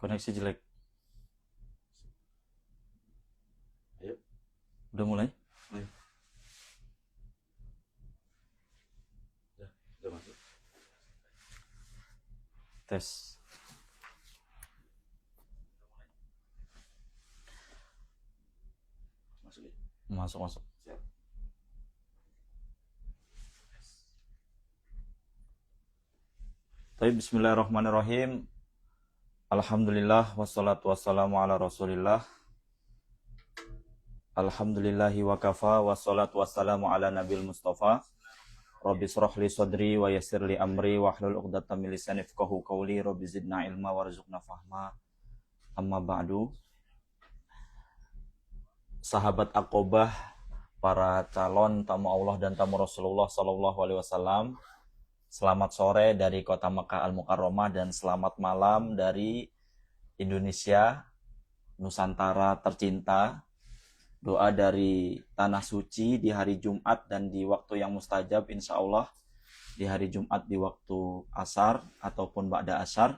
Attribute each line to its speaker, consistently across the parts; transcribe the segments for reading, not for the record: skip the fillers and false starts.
Speaker 1: Koneksi jelek.
Speaker 2: Ayo.
Speaker 1: Udah mulai?
Speaker 2: Ayo. Udah masuk.
Speaker 1: Tes.
Speaker 2: Masuk ya.
Speaker 1: Masuk.
Speaker 2: Siap.
Speaker 1: Baik, bismillahirrahmanirrahim. Alhamdulillah wassalatu wassalamu ala Rasulillah. Alhamdulillahi wa kafa wassalatu wassalamu ala nabil mustafa. Rabbi shrah li sadri wa yassir li amri wahlul 'uqdatam min lisani yafqahu qawli. Rabbi zidna ilma warzuqna fahma. Amma ba'du. Sahabat Aqobah, para calon tamu Allah dan tamu Rasulullah sallallahu alaihi wasallam, selamat sore dari kota Mekah Al-Mukarramah dan selamat malam dari Indonesia, Nusantara tercinta. Doa dari Tanah Suci di hari Jumat dan di waktu yang mustajab insya Allah di hari Jumat di waktu asar ataupun ba'da asar.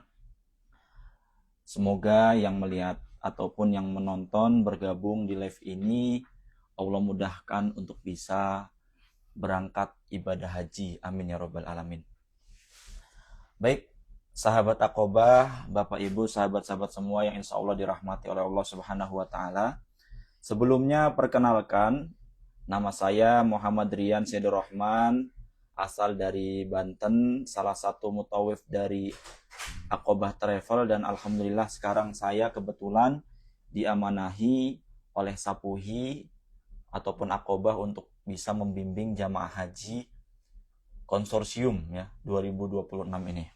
Speaker 1: Semoga yang melihat ataupun yang menonton bergabung di live ini Allah mudahkan untuk bisa berangkat ibadah haji. Amin ya rabbal alamin. Baik, sahabat Aqobah, Bapak Ibu, sahabat-sahabat semua yang insya Allah dirahmati oleh Allah Subhanahu wa Ta'ala. Sebelumnya perkenalkan, nama saya Muhammad Rian Syedur Rahman, asal dari Banten, salah satu mutawif dari Aqobah Travel, dan alhamdulillah sekarang saya kebetulan diamanahi oleh Sapuhi ataupun Aqobah untuk bisa membimbing jamaah haji konsorsium ya 2026 ini.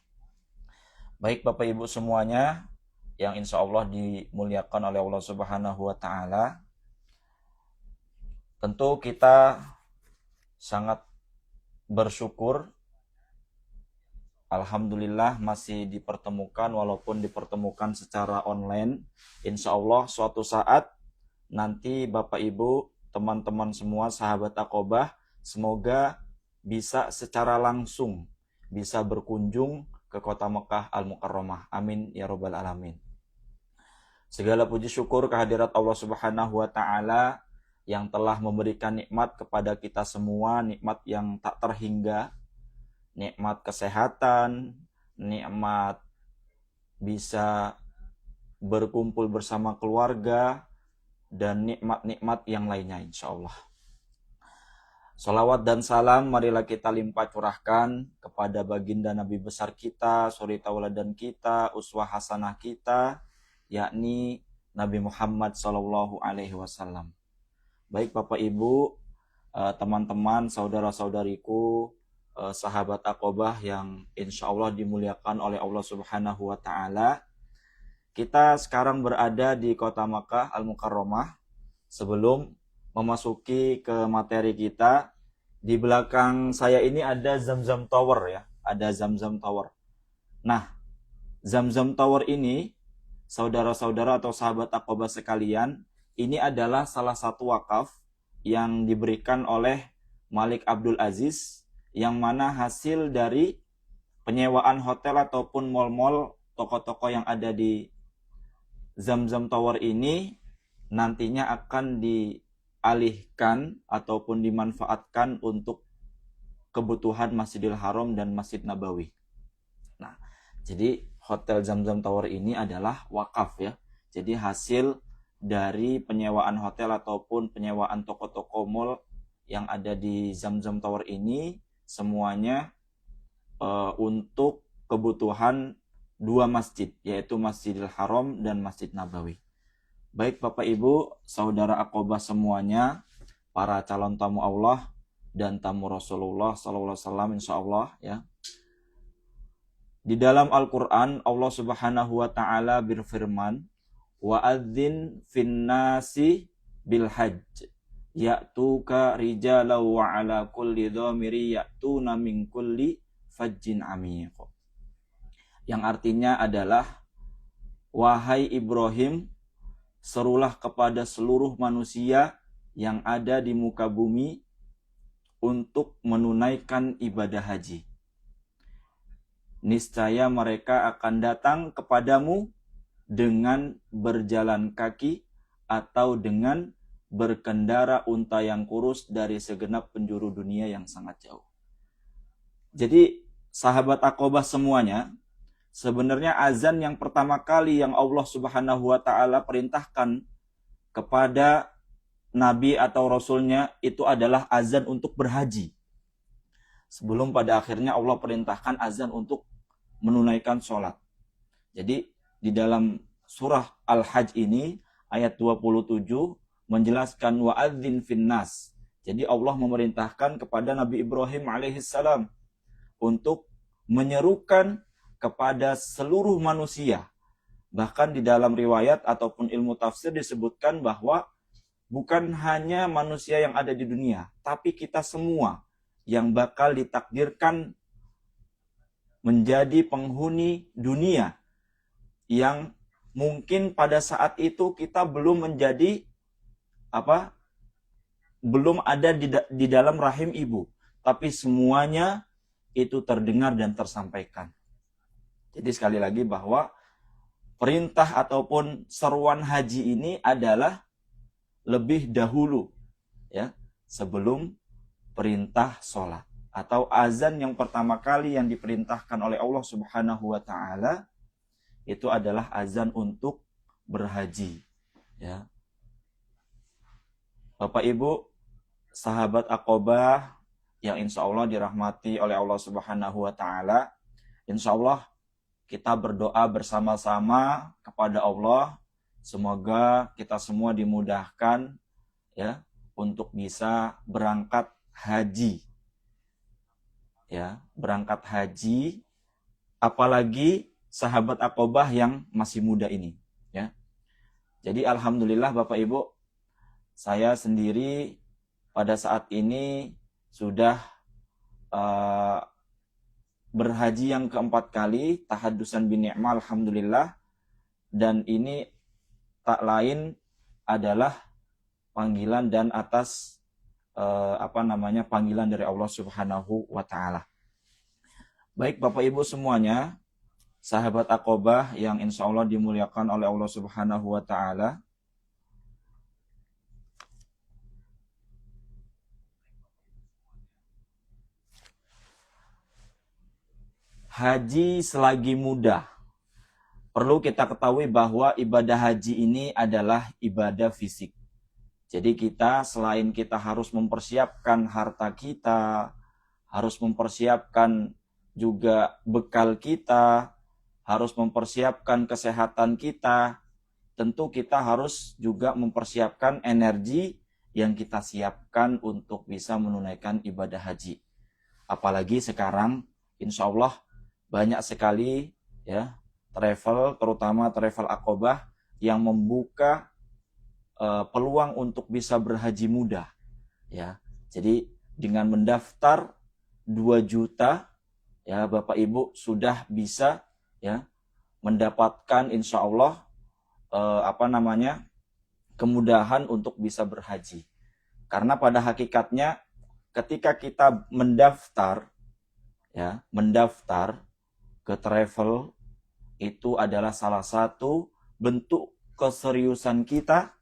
Speaker 1: Baik Bapak Ibu semuanya yang insya Allah dimuliakan oleh Allah Subhanahu wa Ta'ala, tentu kita sangat bersyukur, alhamdulillah masih dipertemukan walaupun dipertemukan secara online. Insya Allah suatu saat nanti Bapak Ibu, teman-teman semua, sahabat Aqobah, semoga bisa secara langsung bisa berkunjung ke kota Mekah Al-Mukarramah. Amin ya rabbal alamin. Segala puji syukur kehadirat Allah Subhanahu wa Ta'ala yang telah memberikan nikmat kepada kita semua, nikmat yang tak terhingga, nikmat kesehatan, nikmat bisa berkumpul bersama keluarga, dan nikmat-nikmat yang lainnya insya Allah. Salawat dan salam marilah kita limpah curahkan kepada baginda Nabi besar kita, suri tauladan kita, uswah hasanah kita, yakni Nabi Muhammad sallallahu alaihi wasallam. Baik Bapak Ibu, teman-teman, saudara-saudariku, sahabat Aqobah yang insya Allah dimuliakan oleh Allah Subhanahu wa Ta'ala. Kita sekarang berada di kota Makkah Al-Mukarramah. Sebelum memasuki ke materi kita, di belakang saya ini ada Zamzam Tower ya, ada Zamzam Tower. Nah, Zamzam Tower ini, saudara-saudara atau sahabat Aqobah sekalian, ini adalah salah satu wakaf yang diberikan oleh Malik Abdul Aziz, yang mana hasil dari penyewaan hotel ataupun mal-mal, toko-toko yang ada di Zamzam Tower ini nantinya akan dialihkan ataupun dimanfaatkan untuk kebutuhan Masjidil Haram dan Masjid Nabawi. Nah, jadi Hotel Zamzam Tower ini adalah wakaf ya. Jadi hasil dari penyewaan hotel ataupun penyewaan toko-toko mall yang ada di Zamzam Tower ini semuanya untuk kebutuhan dua masjid, yaitu Masjidil Haram dan Masjid Nabawi. Baik Bapak Ibu, saudara Aqobah semuanya, para calon tamu Allah dan tamu Rasulullah sallallahu alaihi wasallam insyaallah ya. Di dalam Al-Qur'an Allah Subhanahu wa Ta'ala berfirman, wa'adzin finnasi bil hajj ya'tuka rijalan wa ala kulli dhamiri ya'tuna min kulli fajjin amiq. Yang artinya adalah, wahai Ibrahim, serulah kepada seluruh manusia yang ada di muka bumi untuk menunaikan ibadah haji. Niscaya mereka akan datang kepadamu dengan berjalan kaki atau dengan berkendara unta yang kurus dari segenap penjuru dunia yang sangat jauh. Jadi sahabat Aqobah semuanya, sebenarnya azan yang pertama kali yang Allah Subhanahu wa taala perintahkan kepada nabi atau rasulnya itu adalah azan untuk berhaji. Sebelum pada akhirnya Allah perintahkan azan untuk menunaikan sholat. Jadi di dalam surah Al-Hajj ini ayat 27 menjelaskan wa'adzin finnas. Jadi Allah memerintahkan kepada Nabi Ibrahim alaihissalam untuk menyerukan kepada seluruh manusia. Bahkan di dalam riwayat ataupun ilmu tafsir disebutkan bahwa bukan hanya manusia yang ada di dunia, tapi kita semua yang bakal ditakdirkan menjadi penghuni dunia yang mungkin pada saat itu kita belum menjadi belum ada di dalam rahim ibu, tapi semuanya itu terdengar dan tersampaikan. Jadi sekali lagi bahwa perintah ataupun seruan haji ini adalah lebih dahulu ya sebelum perintah sholat atau azan yang pertama kali yang diperintahkan oleh Allah Subhanahu wa taala itu adalah azan untuk berhaji ya. Bapak Ibu sahabat Aqobah yang insya Allah dirahmati oleh Allah Subhanahu wa taala, insya Allah kita berdoa bersama-sama kepada Allah semoga kita semua dimudahkan ya untuk bisa berangkat haji. Ya, berangkat haji apalagi sahabat Aqobah yang masih muda ini, ya. Jadi alhamdulillah Bapak Ibu, saya sendiri pada saat ini sudah berhaji yang keempat kali, tahaddusan bi ni'mah alhamdulillah, dan ini tak lain adalah panggilan dan atas panggilan dari Allah Subhanahu wa taala. Baik Bapak Ibu semuanya, sahabat Aqobah yang insya Allah dimuliakan oleh Allah Subhanahu wa taala. Haji selagi muda. Perlu kita ketahui bahwa ibadah haji ini adalah ibadah fisik. Jadi kita selain kita harus mempersiapkan harta kita, harus mempersiapkan juga bekal kita, harus mempersiapkan kesehatan kita, tentu kita harus juga mempersiapkan energi yang kita siapkan untuk bisa menunaikan ibadah haji. Apalagi sekarang insya Allah banyak sekali ya travel, terutama travel Aqobah yang membuka peluang untuk bisa berhaji mudah ya. Jadi dengan mendaftar 2 juta ya Bapak Ibu sudah bisa ya mendapatkan insya Allah kemudahan untuk bisa berhaji. Karena pada hakikatnya ketika kita mendaftar ke travel itu adalah salah satu bentuk keseriusan kita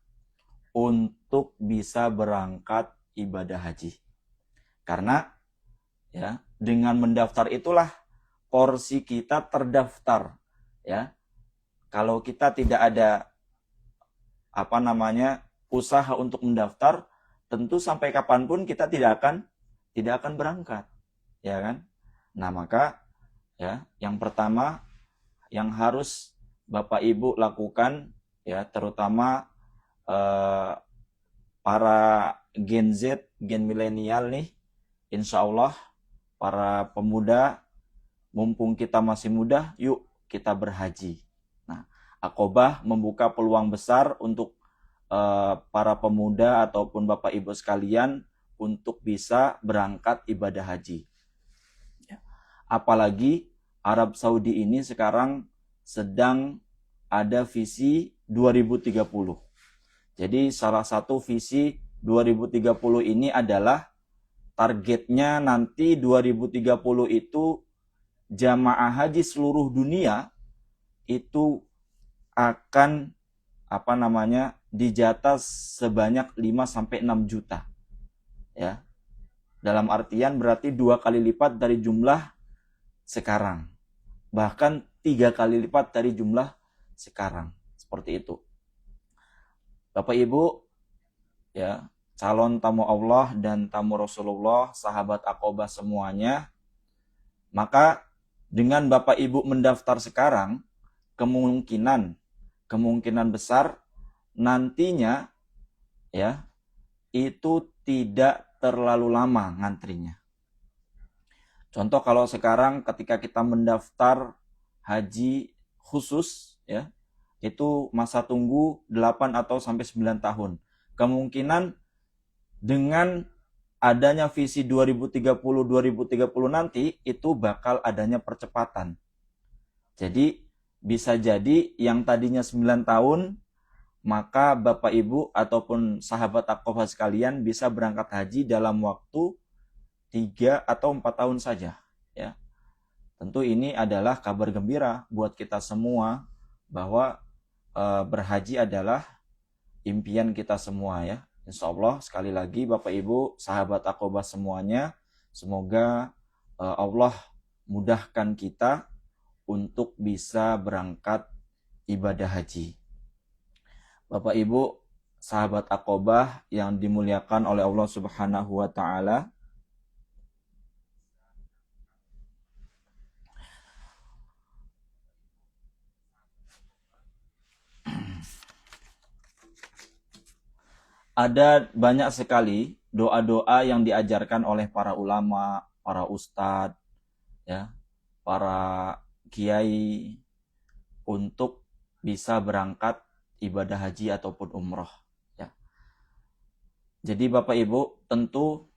Speaker 1: untuk bisa berangkat ibadah haji. Karena ya dengan mendaftar itulah porsi kita terdaftar ya. Kalau kita tidak ada usaha untuk mendaftar, tentu sampai kapanpun kita tidak akan berangkat, ya kan? Nah, maka ya yang pertama yang harus Bapak Ibu lakukan ya terutama para Gen Z, Gen milenial nih, insya Allah para pemuda, mumpung kita masih muda, yuk kita berhaji. Nah, Aqobah membuka peluang besar untuk para pemuda ataupun Bapak Ibu sekalian untuk bisa berangkat ibadah haji. Apalagi Arab Saudi ini sekarang sedang ada visi 2030. Jadi salah satu visi 2030 ini adalah targetnya nanti 2030 itu jamaah haji seluruh dunia itu akan dijatah sebanyak 5-6 juta. Ya. Dalam artian berarti 2 kali lipat dari jumlah sekarang. Bahkan 3 kali lipat dari jumlah sekarang. Seperti itu. Bapak Ibu, ya, calon tamu Allah dan tamu Rasulullah, sahabat Aqobah semuanya, maka dengan Bapak Ibu mendaftar sekarang, kemungkinan besar nantinya ya itu tidak terlalu lama ngantrinya. Contoh kalau sekarang ketika kita mendaftar haji khusus ya, itu masa tunggu 8 atau sampai 9 tahun. Kemungkinan dengan adanya visi 2030 nanti itu bakal adanya percepatan. Jadi bisa jadi yang tadinya 9 tahun, maka Bapak Ibu ataupun sahabat Aqobah sekalian bisa berangkat haji dalam waktu 3 atau 4 tahun saja. Ya. Tentu ini adalah kabar gembira buat kita semua bahwa berhaji adalah impian kita semua ya. Insya Allah sekali lagi Bapak Ibu sahabat Aqobah semuanya, semoga Allah mudahkan kita untuk bisa berangkat ibadah haji. Bapak Ibu sahabat Aqobah yang dimuliakan oleh Allah Subhanahu wa taala, ada banyak sekali doa-doa yang diajarkan oleh para ulama, para ustadz, ya, para kiai untuk bisa berangkat ibadah haji ataupun umroh. Ya. Jadi Bapak Ibu, tentu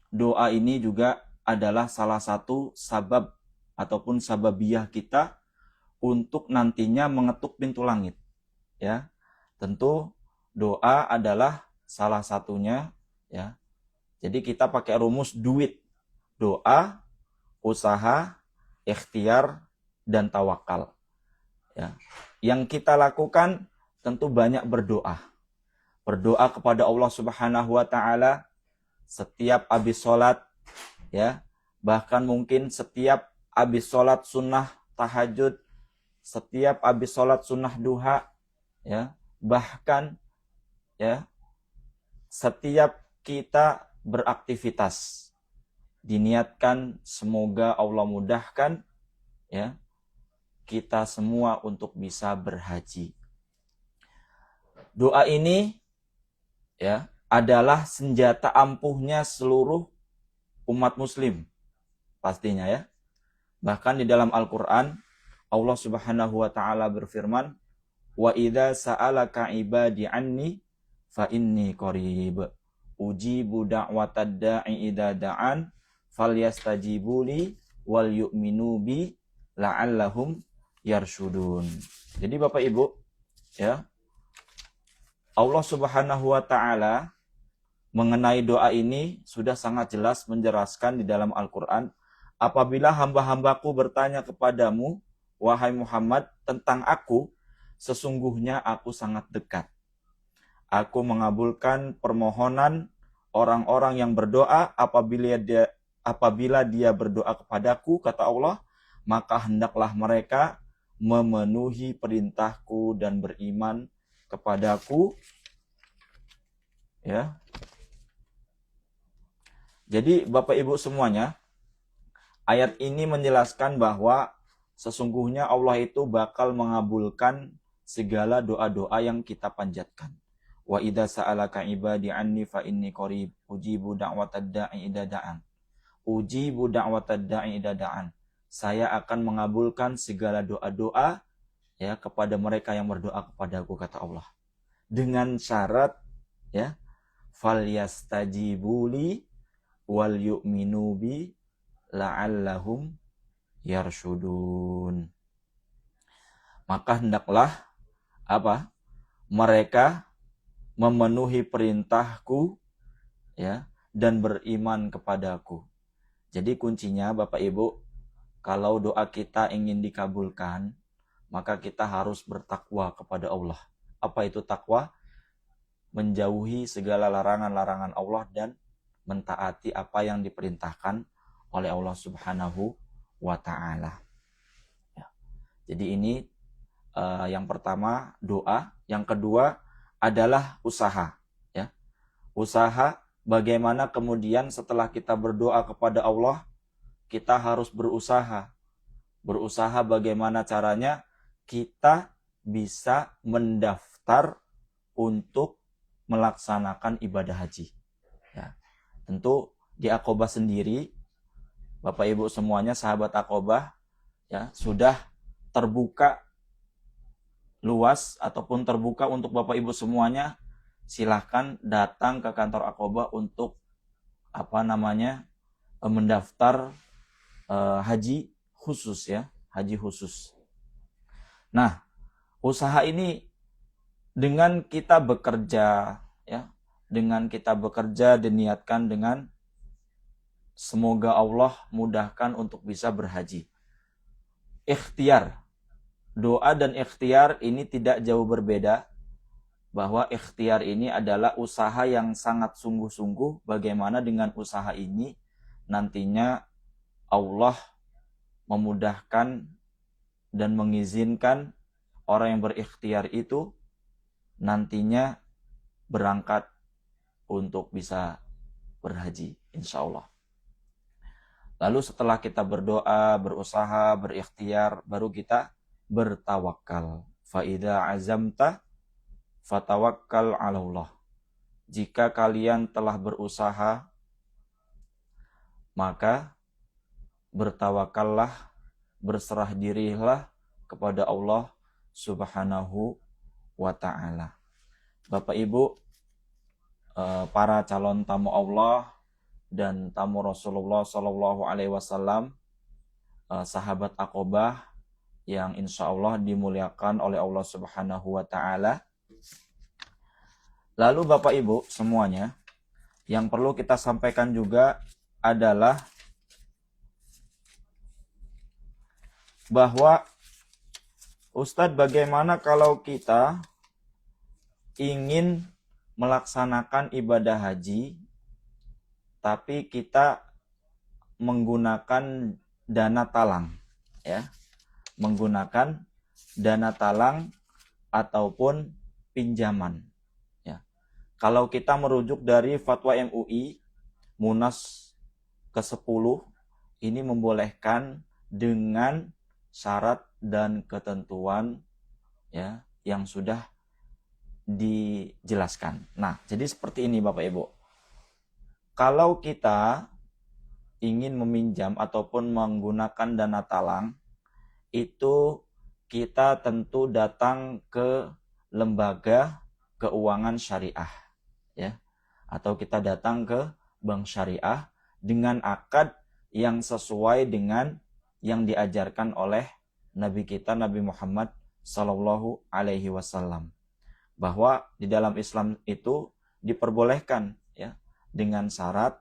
Speaker 1: doa ini juga adalah salah satu sabab ataupun sababiyah kita untuk nantinya mengetuk pintu langit. Ya, tentu doa adalah salah satunya ya. Jadi kita pakai rumus duit, doa, usaha, ikhtiar, dan tawakal. Ya. Yang kita lakukan tentu banyak berdoa. Berdoa kepada Allah Subhanahu wa taala setiap habis sholat ya. Bahkan mungkin setiap habis sholat sunnah tahajud, setiap habis sholat sunnah duha ya. Bahkan ya setiap kita beraktivitas diniatkan semoga Allah mudahkan ya kita semua untuk bisa berhaji. Doa ini ya adalah senjata ampuhnya seluruh umat muslim pastinya ya. Bahkan di dalam Al-Qur'an Allah Subhanahu wa taala berfirman, "Wa idza sa'alaka 'ibadi 'anni fa inni qarib. Ujibu da'watad da'i idza da'an falyastajibuli wal yu'minu bi la'allahum yarshudun." Jadi Bapak Ibu, ya. Allah Subhanahu wa taala mengenai doa ini sudah sangat jelas menjelaskan di dalam Al-Qur'an, apabila hamba-hambaku bertanya kepadamu wahai Muhammad tentang aku, sesungguhnya aku sangat dekat. Aku mengabulkan permohonan orang-orang yang berdoa apabila dia berdoa kepadaku, kata Allah, maka hendaklah mereka memenuhi perintahku dan beriman kepadaku. Ya. Jadi Bapak Ibu semuanya, ayat ini menjelaskan bahwa sesungguhnya Allah itu bakal mengabulkan segala doa-doa yang kita panjatkan. Wa idza sa'alaka ibadi anni fa inni qarib ujibu da'watad da'i idza da'an. Ujibu da'watad da'i idza da'an. Saya akan mengabulkan segala doa-doa ya kepada mereka yang berdoa kepadaku, kata Allah. Dengan syarat ya, falyastajibuli wal yu'minu bi la'allahum yarshudun. Maka hendaklah apa? Mereka memenuhi perintahku ya dan beriman kepadaku. Jadi kuncinya Bapak Ibu, kalau doa kita ingin dikabulkan, maka kita harus bertakwa kepada Allah. Apa itu takwa? Menjauhi segala larangan-larangan Allah dan mentaati apa yang diperintahkan oleh Allah Subhanahu wa Ta'ala. Ya. Jadi ini yang pertama doa, yang kedua adalah usaha. Ya. Usaha bagaimana kemudian setelah kita berdoa kepada Allah, kita harus berusaha. Berusaha bagaimana caranya kita bisa mendaftar untuk melaksanakan ibadah haji. Ya. Tentu di Aqobah sendiri, Bapak Ibu semuanya sahabat Aqobah, ya, sudah terbuka luas ataupun terbuka untuk Bapak Ibu semuanya. Silahkan datang ke kantor Aqobah untuk mendaftar haji khusus, ya, haji khusus. Nah, usaha ini dengan kita bekerja, ya, dengan kita bekerja diniatkan dengan semoga Allah mudahkan untuk bisa berhaji. Ikhtiar, doa dan ikhtiar ini tidak jauh berbeda, bahwa ikhtiar ini adalah usaha yang sangat sungguh-sungguh. Bagaimana dengan usaha ini nantinya Allah memudahkan dan mengizinkan orang yang berikhtiar itu nantinya berangkat untuk bisa berhaji, insya Allah. Lalu setelah kita berdoa, berusaha, berikhtiar, baru kita bertawakal. Fa'idha azamta fatawakkal 'ala Allah. Jika kalian telah berusaha, maka bertawakallah, berserah dirilah kepada Allah Subhanahu wa Ta'ala. Bapak Ibu, para calon tamu Allah dan tamu Rasulullah Sallallahu Alaihi Wasallam, sahabat Aqobah yang insya Allah dimuliakan oleh Allah Subhanahu wa Ta'ala. Lalu Bapak Ibu semuanya, yang perlu kita sampaikan juga adalah bahwa Ustadz, bagaimana kalau kita ingin melaksanakan ibadah haji tapi kita menggunakan dana talang, ya, menggunakan dana talang ataupun pinjaman, ya. Kalau kita merujuk dari fatwa MUI Munas ke-10, ini membolehkan dengan syarat dan ketentuan, ya, yang sudah dijelaskan. Nah, jadi seperti ini Bapak Ibu. Kalau kita ingin meminjam ataupun menggunakan dana talang, itu kita tentu datang ke lembaga keuangan syariah, ya, atau kita datang ke bank syariah dengan akad yang sesuai dengan yang diajarkan oleh Nabi kita Nabi Muhammad Sallallahu Alaihi Wasallam, bahwa di dalam Islam itu diperbolehkan, ya, dengan syarat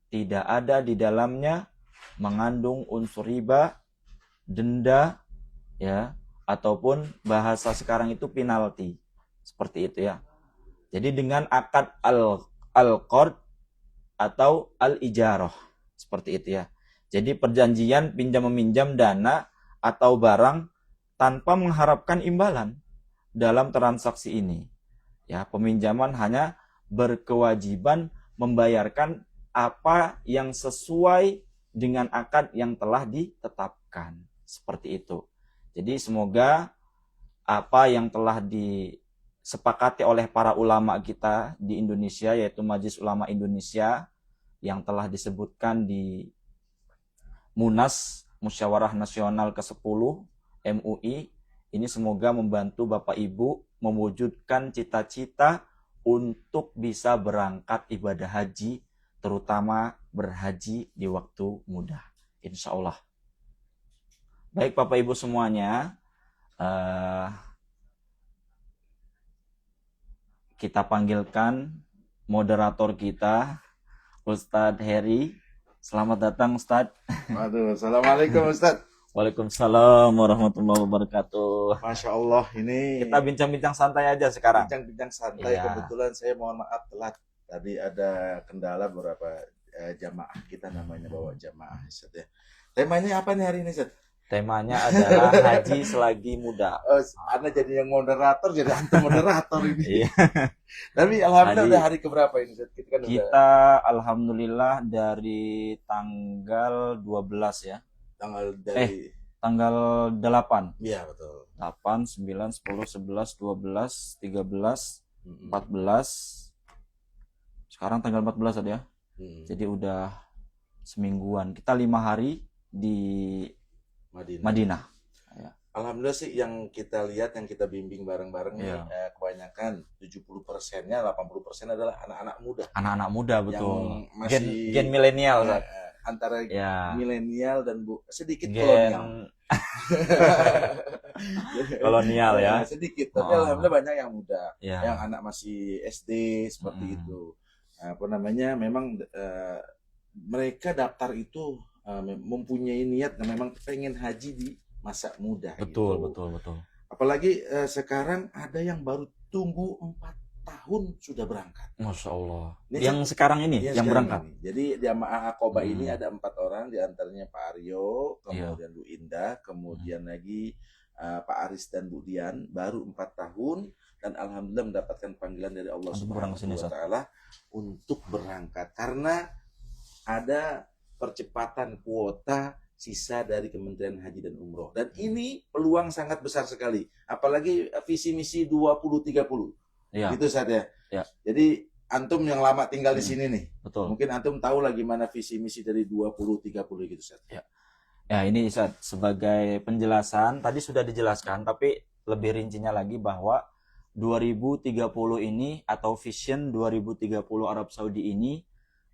Speaker 1: tidak ada di dalamnya mengandung unsur riba, denda, ya, ataupun bahasa sekarang itu penalti, seperti itu, ya. Jadi dengan akad al-qard atau al-ijarah, seperti itu, ya. Jadi perjanjian pinjam meminjam dana atau barang tanpa mengharapkan imbalan dalam transaksi ini. Ya, peminjaman hanya berkewajiban membayarkan apa yang sesuai dengan akad yang telah ditetapkan. Seperti itu. Jadi semoga apa yang telah disepakati oleh para ulama kita di Indonesia, yaitu Majelis Ulama Indonesia, yang telah disebutkan di Munas Musyawarah Nasional ke-10 MUI, ini semoga membantu Bapak Ibu mewujudkan cita-cita untuk bisa berangkat ibadah haji, terutama berhaji di waktu muda, insya Allah. Baik Bapak Ibu semuanya, kita panggilkan moderator kita, Ustadz Heri. Selamat datang Ustadz.
Speaker 2: Waduh, assalamualaikum Ustadz.
Speaker 1: Waalaikumsalam warahmatullahi wabarakatuh.
Speaker 3: Masya Allah, ini
Speaker 1: Kita bincang-bincang santai aja sekarang.
Speaker 3: bincang-bincang santai.
Speaker 1: Iya.
Speaker 3: Kebetulan saya mohon maaf telat. Tadi ada kendala beberapa jamaah kita namanya bawa jamaah, Ustaz ya. Temanya apa nih hari ini, Ustaz?
Speaker 1: Temanya adalah haji selagi muda.
Speaker 3: Oh, Anda jadi yang moderator, jadi antum moderator ini.
Speaker 1: Iya.
Speaker 3: Tapi alhamdulillah
Speaker 1: Hari-
Speaker 3: udah hari keberapa ini, Ustaz? Kita kan udah
Speaker 1: Kita alhamdulillah dari tanggal 12 ya.
Speaker 3: tanggal dari
Speaker 1: Tanggal 8.
Speaker 3: iya betul.
Speaker 1: 8, 9, 10, 11, 12, 13,
Speaker 3: Mm-mm.
Speaker 1: 14. Sekarang tanggal 14 ada ya.
Speaker 3: Mm-mm.
Speaker 1: Jadi udah semingguan. Kita 5 hari di
Speaker 3: Madinah.
Speaker 1: Madinah.
Speaker 3: Alhamdulillah sih yang kita lihat, yang kita bimbing bareng-bareng nih,
Speaker 1: Iya.
Speaker 3: kebanyakan 70%-nya, 80% adalah anak-anak muda
Speaker 1: Anak-anak muda betul.
Speaker 3: yang masih
Speaker 1: Gen milenial,
Speaker 3: eh,
Speaker 1: Zat.
Speaker 3: antara
Speaker 1: Ya.
Speaker 3: milenial dan sedikit kolonial.
Speaker 1: Gen kolonial ya.
Speaker 3: Sedikit, tapi
Speaker 1: Oh.
Speaker 3: alhamdulillah banyak yang muda,
Speaker 1: Ya.
Speaker 3: yang anak masih SD seperti
Speaker 1: Mm-mm.
Speaker 3: itu. Apa namanya? Memang mereka daftar itu mempunyai niat dan memang pengen haji di masa muda.
Speaker 1: Betul,
Speaker 3: gitu.
Speaker 1: betul.
Speaker 3: Apalagi sekarang ada yang baru tunggu 4 tahun sudah berangkat.
Speaker 1: Masya Allah.
Speaker 3: Ini
Speaker 1: Yang sekarang ini,
Speaker 3: Iya,
Speaker 1: yang
Speaker 3: sekarang
Speaker 1: berangkat.
Speaker 3: ini. Jadi jamaah Aqobah
Speaker 1: Hmm.
Speaker 3: ini ada 4 orang, diantaranya Pak Aryo,
Speaker 1: Iya.
Speaker 3: kemudian Bu Indah, kemudian lagi Pak Aris dan Bu Dian, baru 4 tahun dan alhamdulillah mendapatkan panggilan dari Allah
Speaker 1: Antum
Speaker 3: Subhanahu
Speaker 1: kurang kesini,
Speaker 3: wa
Speaker 1: Ustaz.
Speaker 3: taala untuk berangkat karena ada percepatan kuota sisa dari Kementerian Haji dan Umroh. Dan ini peluang sangat besar sekali. Apalagi visi misi 2030.
Speaker 1: Iya,
Speaker 3: Gitu saja.
Speaker 1: Ya.
Speaker 3: Jadi antum yang lama tinggal di sini nih,
Speaker 1: betul.
Speaker 3: mungkin antum tahu lah gimana visi misi dari 2030 gitu, Ustaz.
Speaker 1: Ya, ini Ustaz, sebagai penjelasan, tadi sudah dijelaskan, tapi lebih rincinya lagi bahwa 2030 ini atau Vision 2030 Arab Saudi ini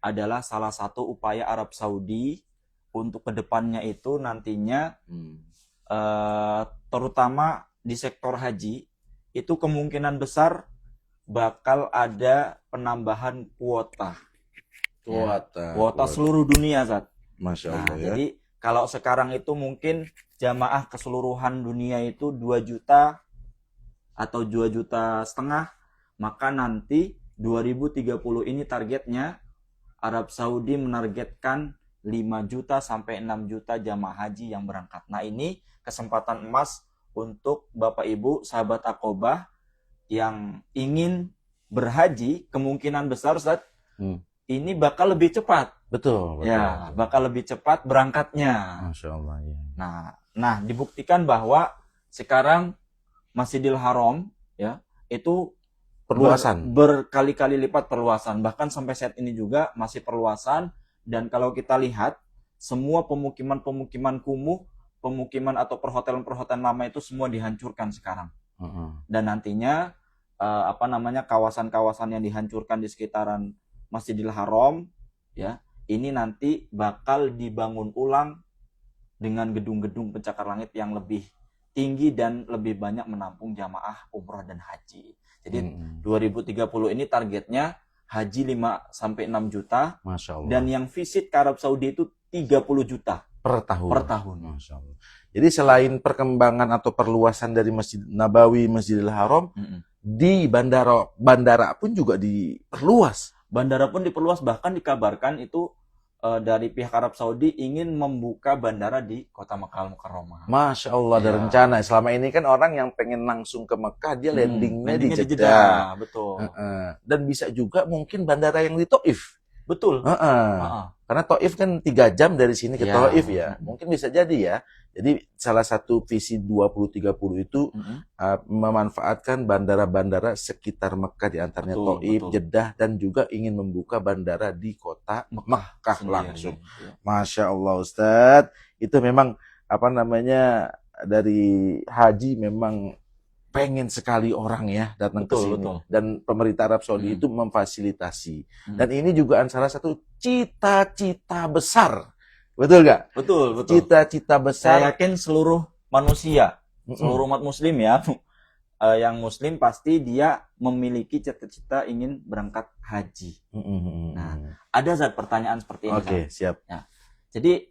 Speaker 1: adalah salah satu upaya Arab Saudi untuk kedepannya itu nantinya terutama di sektor haji itu kemungkinan besar bakal ada penambahan kuota
Speaker 3: Kuota.
Speaker 1: seluruh dunia, Zat.
Speaker 3: Masya
Speaker 1: Nah,
Speaker 3: Allah ya.
Speaker 1: jadi kalau sekarang itu mungkin jamaah keseluruhan dunia itu 2 juta atau 2 juta setengah, maka nanti 2030 ini targetnya Arab Saudi menargetkan 5 juta sampai 6 juta jamaah haji yang berangkat. Nah, ini kesempatan emas untuk Bapak Ibu sahabat Aqobah yang ingin berhaji, kemungkinan besar Ustaz, ini bakal lebih cepat.
Speaker 3: Betul.
Speaker 1: Ya, bakal lebih cepat berangkatnya.
Speaker 3: Masya Allah ya.
Speaker 1: Nah, dibuktikan bahwa sekarang Masjidil Haram ya, itu
Speaker 3: Perluasan.
Speaker 1: berkali-kali lipat perluasan, bahkan sampai saat ini juga masih perluasan. Dan kalau kita lihat semua pemukiman-pemukiman kumuh, pemukiman atau perhotelan-perhotelan lama itu semua dihancurkan sekarang. Dan nantinya kawasan-kawasan yang dihancurkan di sekitaran Masjidil Haram ya, ini nanti bakal dibangun ulang dengan gedung-gedung pencakar langit yang lebih tinggi dan lebih banyak menampung jamaah umrah dan haji. Jadi 2030 ini targetnya haji 5 sampai 6 juta.
Speaker 3: Masya Allah.
Speaker 1: Dan yang visit ke Arab Saudi itu 30 juta
Speaker 3: per tahun.
Speaker 1: per tahun.
Speaker 3: Masya Allah. Jadi selain perkembangan atau perluasan dari Masjid Nabawi, Masjidil Haram, di bandara pun juga diperluas.
Speaker 1: Bandara pun diperluas, bahkan dikabarkan itu dari pihak Arab Saudi ingin membuka bandara di kota Makkah Al-Mukarramah.
Speaker 3: Masya Allah, ada
Speaker 1: Ya.
Speaker 3: rencana. Selama ini kan orang yang pengen langsung ke Mekah, dia landingnya di Jeddah.
Speaker 1: Jeddah, betul.
Speaker 3: Dan bisa juga mungkin bandara yang di Taif.
Speaker 1: Betul.
Speaker 3: Karena Taif kan 3 jam dari sini ke
Speaker 1: Ya.
Speaker 3: Taif ya. Mungkin bisa jadi ya. Jadi salah satu visi 2030 itu memanfaatkan bandara-bandara sekitar Mekah, di antaranya
Speaker 1: Betul,
Speaker 3: Taif,
Speaker 1: betul.
Speaker 3: Jeddah, dan juga ingin membuka bandara di kota Mekah
Speaker 1: Sendiri.
Speaker 3: langsung.
Speaker 1: Ya.
Speaker 3: Masya Allah Ustadz, itu memang dari haji memang pengen sekali orang ya datang ke
Speaker 1: Betul,
Speaker 3: sini.
Speaker 1: betul.
Speaker 3: Dan pemerintah Arab Saudi itu memfasilitasi. Dan ini juga salah satu cita-cita besar. Betul nggak?
Speaker 1: Betul.
Speaker 3: Cita-cita
Speaker 1: Saya
Speaker 3: besar.
Speaker 1: yakin seluruh manusia, seluruh umat muslim ya, yang muslim pasti dia memiliki cita-cita ingin berangkat haji. Nah, ada Zat pertanyaan seperti ini.
Speaker 3: Oke,
Speaker 1: Zat.
Speaker 3: siap.
Speaker 1: Jadi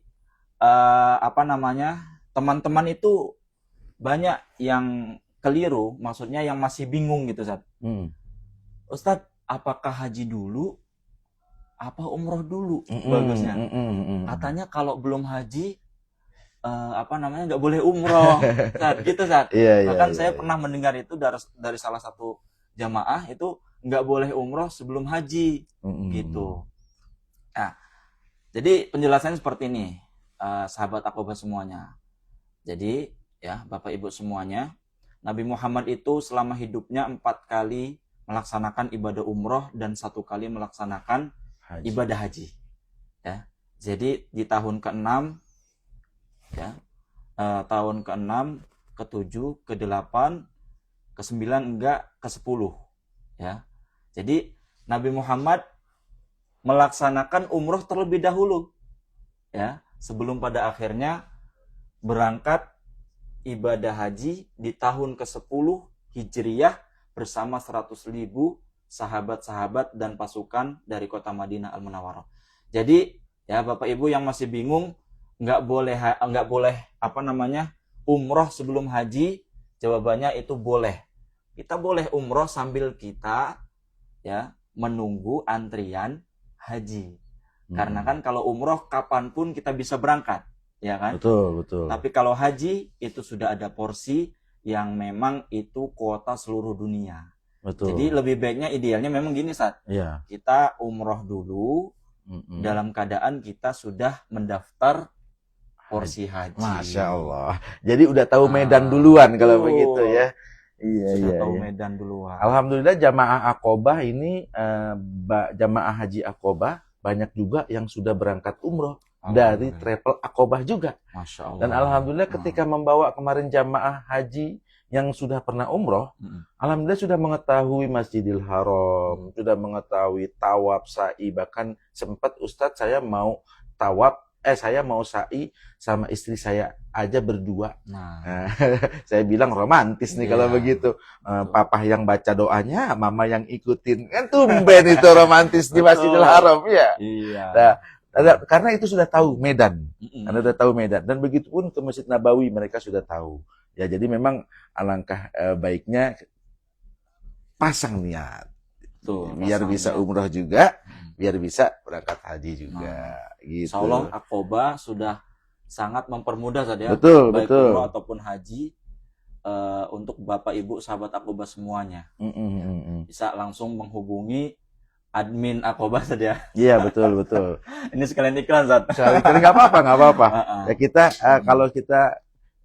Speaker 1: teman-teman itu banyak yang keliru, maksudnya yang masih bingung gitu, Ustaz. Ustaz, apakah haji dulu apa umroh dulu bagusnya? Katanya kalau belum haji nggak boleh umroh, Ustaz, gitu, Ustaz. Bahkan saya pernah mendengar itu dari salah satu jamaah itu nggak boleh umroh sebelum haji, gitu. Nah, jadi penjelasannya seperti ini, sahabat Aqobah semuanya. Jadi ya Bapak Ibu semuanya, Nabi Muhammad itu selama hidupnya 4 kali melaksanakan ibadah umroh dan 1 kali melaksanakan ibadah haji. Ya, jadi di tahun ke-6, ya, tahun ke-6, ke-7, ke-8, ke-9 enggak, ke-10, ya. Jadi Nabi Muhammad melaksanakan umroh terlebih dahulu, ya, sebelum pada akhirnya berangkat ibadah haji di tahun ke-10 Hijriyah bersama 100.000 sahabat-sahabat dan pasukan dari kota Madinah Al-Munawwarah. Jadi ya Bapak Ibu yang masih bingung, nggak boleh umroh sebelum haji, jawabannya itu boleh. Kita boleh umroh sambil kita ya menunggu antrian haji. Karena kan kalau umroh kapanpun kita bisa berangkat, ya kan?
Speaker 3: Betul.
Speaker 1: Tapi kalau haji itu sudah ada porsi yang memang itu kuota seluruh dunia.
Speaker 3: Betul.
Speaker 1: Jadi lebih baiknya idealnya memang gini, Sat.
Speaker 3: Iya.
Speaker 1: Kita umroh dulu dalam keadaan kita sudah mendaftar porsi haji.
Speaker 3: Masya Allah. Jadi udah tahu medan duluan kalau begitu ya.
Speaker 1: Sudah tahu medan duluan.
Speaker 3: Alhamdulillah jamaah Aqobah ini jamaah haji Aqobah banyak juga yang sudah berangkat umroh dari travel Aqobah juga.
Speaker 1: Masya Allah.
Speaker 3: Dan alhamdulillah ketika membawa kemarin jamaah haji yang sudah pernah umroh, alhamdulillah sudah mengetahui Masjidil Haram, sudah mengetahui tawaf, sa'i, bahkan sempat Ustadz saya mau sa'i sama istri saya aja berdua. Saya bilang romantis nih kalau begitu. Papa yang baca doanya, mama yang ikutin. Kan tumben itu romantis di Masjidil Haram ya.
Speaker 1: Iya.
Speaker 3: Karena itu sudah tahu medan. Anda sudah tahu medan. Dan begitupun ke Masjid Nabawi mereka sudah tahu. Ya jadi memang alangkah baiknya pasang niat. Biar bisa umroh juga, biar bisa berangkat haji juga. Gitu.
Speaker 1: Insya Allah Aqobah sudah sangat mempermudah saja,
Speaker 3: baik
Speaker 1: umroh ataupun haji, untuk Bapak Ibu sahabat Aqobah semuanya. Bisa langsung menghubungi admin Aqobah saja.
Speaker 3: Iya betul.
Speaker 1: Ini sekalian iklan, Zat.
Speaker 3: Nggak apa-apa. Ya kita kalau kita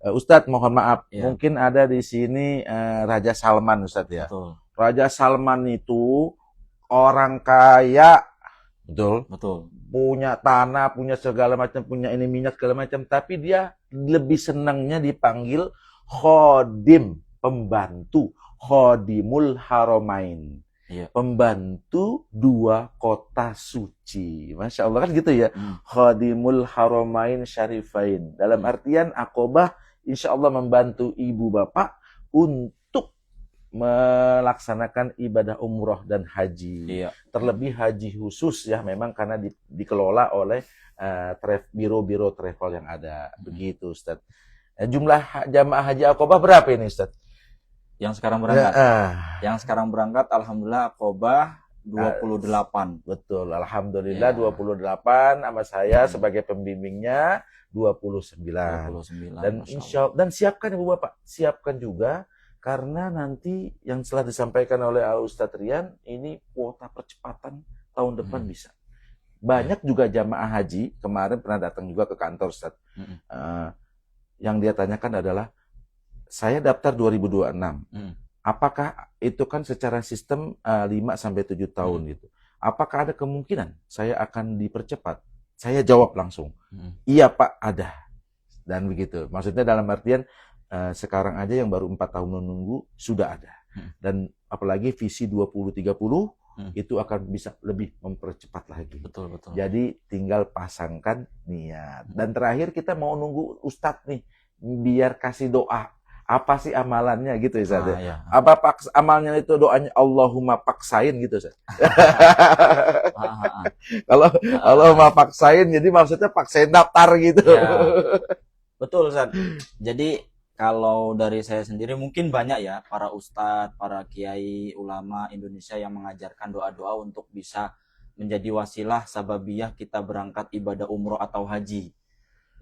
Speaker 3: Ustadz mohon maaf, mungkin ada di sini Raja Salman Ustadz ya.
Speaker 1: Betul.
Speaker 3: Raja Salman itu orang kaya, betul. Punya tanah, punya segala macam, punya ini minyak segala macam, tapi dia lebih senangnya dipanggil khodim, pembantu, khodimul haramain.
Speaker 1: Iya.
Speaker 3: Pembantu 2 kota suci. Masya Allah kan gitu ya. Khodimul haramain syarifain. Dalam artian Aqobah insya Allah membantu ibu bapak untuk melaksanakan ibadah umroh dan haji.
Speaker 1: Iya.
Speaker 3: Terlebih haji khusus ya memang karena dikelola oleh biro-biro travel yang ada. Begitu Ustaz. Jumlah jamaah haji Aqobah berapa ini Ustaz?
Speaker 1: Yang sekarang berangkat. Yang sekarang berangkat alhamdulillah Aqobah 28.
Speaker 3: Betul, alhamdulillah 28 sama saya sebagai pembimbingnya 29. Dan dan siapkan Ibu Bapak, siapkan juga karena nanti yang telah disampaikan oleh Al Ustadz Rian ini kuota percepatan tahun depan bisa. Banyak juga jamaah haji kemarin pernah datang juga ke kantor Ustadz. Yang dia tanyakan adalah saya daftar 2026. Apakah itu kan secara sistem 5-7 tahun gitu. Apakah ada kemungkinan saya akan dipercepat? Saya jawab langsung. Iya Pak, ada. Dan begitu. Maksudnya dalam artian sekarang aja yang baru 4 tahun menunggu sudah ada. Dan apalagi visi 2030 itu akan bisa lebih mempercepat lagi.
Speaker 1: Betul.
Speaker 3: Jadi tinggal pasangkan niat. Dan terakhir kita mau nunggu Ustadz nih biar kasih doa. Apa sih amalannya gitu ya Ustaz? Apa amalnya itu doanya Allahumma paksain gitu Ustaz? Kalau Allahumma paksain jadi maksudnya paksain daftar gitu.
Speaker 1: Betul, Ustaz. Jadi kalau dari saya sendiri mungkin banyak ya para ustadz, para kiai, ulama Indonesia yang mengajarkan doa-doa untuk bisa menjadi wasilah sababiyah kita berangkat ibadah umroh atau haji.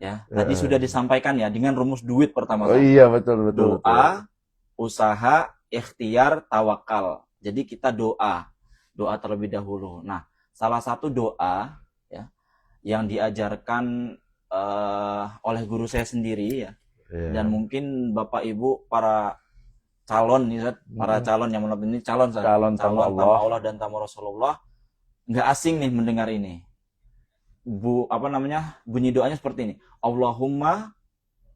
Speaker 1: Ya, tadi sudah disampaikan ya dengan rumus duit pertama
Speaker 4: Oh
Speaker 1: kali.
Speaker 4: iya, betul betul.
Speaker 1: Doa, usaha, ikhtiar, tawakal. Jadi kita doa terlebih dahulu. Nah, salah satu doa ya yang diajarkan oleh guru saya sendiri ya,
Speaker 4: Iya.
Speaker 1: dan mungkin Bapak Ibu para calon nih Zat, para calon yang menonton ini calon Zat.
Speaker 4: Calon tamu
Speaker 1: tamu
Speaker 4: Allah.
Speaker 1: Allah dan tamu Rasulullah nggak asing nih mendengar ini. Bunyi doanya seperti ini. Allahumma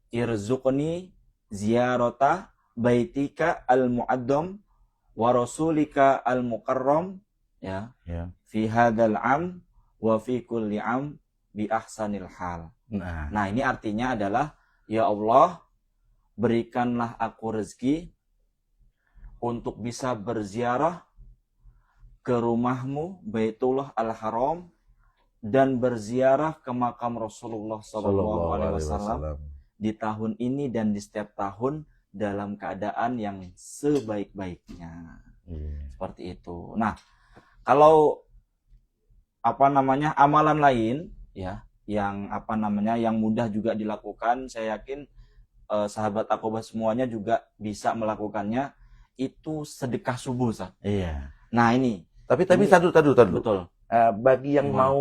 Speaker 1: irzuqni ziyarata baitika al-mu'addam wa rasulika al-mukarram ya
Speaker 4: Ya.
Speaker 1: fi hadzal am wa fi kulli am bi ahsanil hal. Nah, ini artinya adalah ya Allah, berikanlah aku rezeki untuk bisa berziarah ke rumahmu Baitullah Al-Haram dan berziarah ke makam Rasulullah Sallallahu Alaihi Wasallam di tahun ini dan di setiap tahun dalam keadaan yang sebaik-baiknya. Seperti itu. Nah, kalau amalan lain ya yang yang mudah juga dilakukan, saya yakin sahabat Aqobah semuanya juga bisa melakukannya, itu sedekah subuh, Ustaz.
Speaker 4: Iya.
Speaker 1: Nah, ini
Speaker 4: Tapi
Speaker 1: ini,
Speaker 4: tadu.
Speaker 1: betul.
Speaker 4: Bagi yang
Speaker 1: Gimana?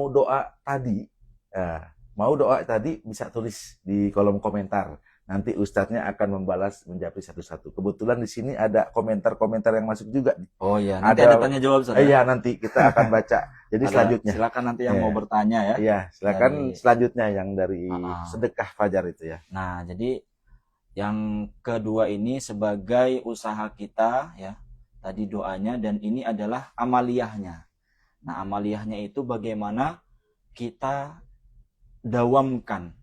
Speaker 4: mau doa tadi bisa tulis di kolom komentar. Nanti ustadznya akan membalas menjawab satu-satu. Kebetulan di sini ada komentar-komentar yang masuk juga.
Speaker 1: Oh iya, nanti ada tanya jawab, Ustaz.
Speaker 4: Iya, nanti kita akan baca. Jadi selanjutnya.
Speaker 1: Silakan nanti yang mau bertanya ya.
Speaker 4: Iya, silakan selanjutnya yang dari sedekah fajar itu ya.
Speaker 1: Nah, jadi yang kedua ini sebagai usaha kita ya. Tadi doanya, dan ini adalah amaliyahnya. Nah, amaliyahnya itu bagaimana kita dawamkan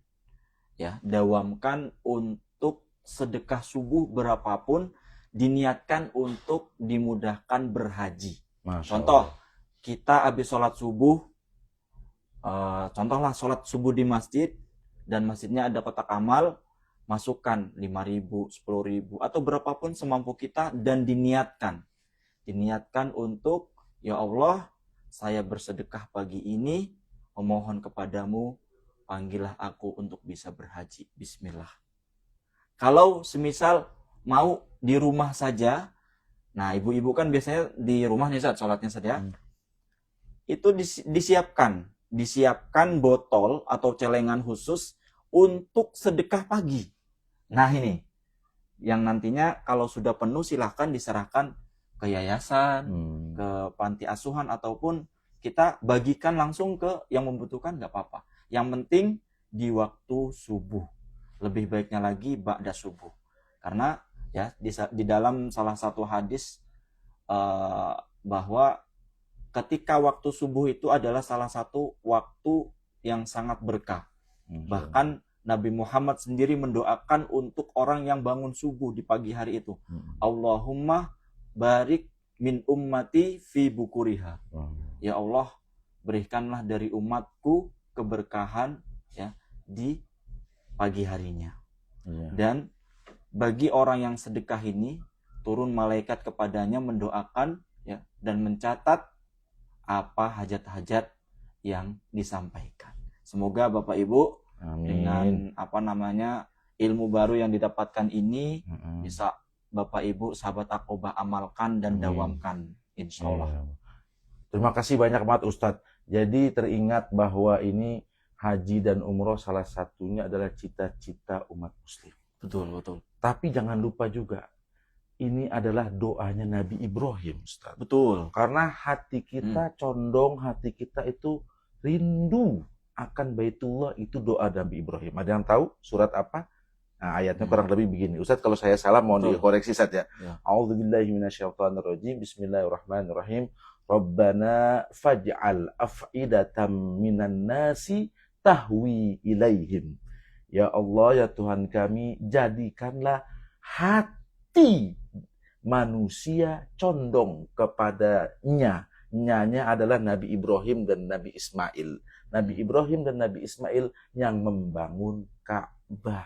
Speaker 1: untuk sedekah subuh berapapun, diniatkan untuk dimudahkan berhaji. Contoh, kita habis sholat subuh, contohlah sholat subuh di masjid, dan masjidnya ada kotak amal, masukkan 5.000, 10.000, atau berapapun semampu kita, dan diniatkan untuk, ya Allah, saya bersedekah pagi ini, memohon kepadamu, panggillah aku untuk bisa berhaji. Bismillah. Kalau semisal mau di rumah saja, nah ibu-ibu kan biasanya di rumah nih saat sholatnya saja, itu disiapkan botol atau celengan khusus untuk sedekah pagi. Nah ini, yang nantinya kalau sudah penuh silahkan diserahkan ke yayasan, ke panti asuhan, ataupun kita bagikan langsung ke yang membutuhkan, nggak apa-apa. Yang penting di waktu subuh. Lebih baiknya lagi ba'da subuh. Karena ya di dalam salah satu hadis bahwa ketika waktu subuh itu adalah salah satu waktu yang sangat berkah. Bahkan Nabi Muhammad sendiri mendoakan untuk orang yang bangun subuh di pagi hari itu. Allahumma barik min ummati fi bukuriha. Ya Allah, berikanlah dari umatku keberkahan ya di pagi harinya. Dan bagi orang yang sedekah ini, turun malaikat kepadanya mendoakan ya dan mencatat apa hajat-hajat yang disampaikan. Semoga Bapak Ibu dengan ilmu baru yang didapatkan ini bisa Bapak Ibu sahabat Aqobah amalkan dan dawamkan, insya Allah.
Speaker 4: Terima kasih banyak banget Ustadz. Jadi teringat bahwa ini haji dan umroh salah satunya adalah cita-cita umat muslim.
Speaker 1: Betul.
Speaker 4: Tapi jangan lupa juga, ini adalah doanya Nabi Ibrahim, Ustaz.
Speaker 1: Betul.
Speaker 4: Karena hati kita condong, hati kita itu rindu akan Baitullah, itu doa Nabi Ibrahim. Ada yang tahu surat apa? Nah, ayatnya kurang lebih begini. Ustaz, kalau saya salah mohon dikoreksi Ustaz ya. A'udzubillahi minasyaitonirrajim. Bismillahirrahmanirrahim. Rabbana faj'al af'idatan minan nasi tahwi ilaihim. Ya Allah, ya Tuhan kami, jadikanlah hati manusia condong kepadanya. Nyanya adalah Nabi Ibrahim dan Nabi Ismail. Nabi Ibrahim dan Nabi Ismail yang membangun Ka'bah.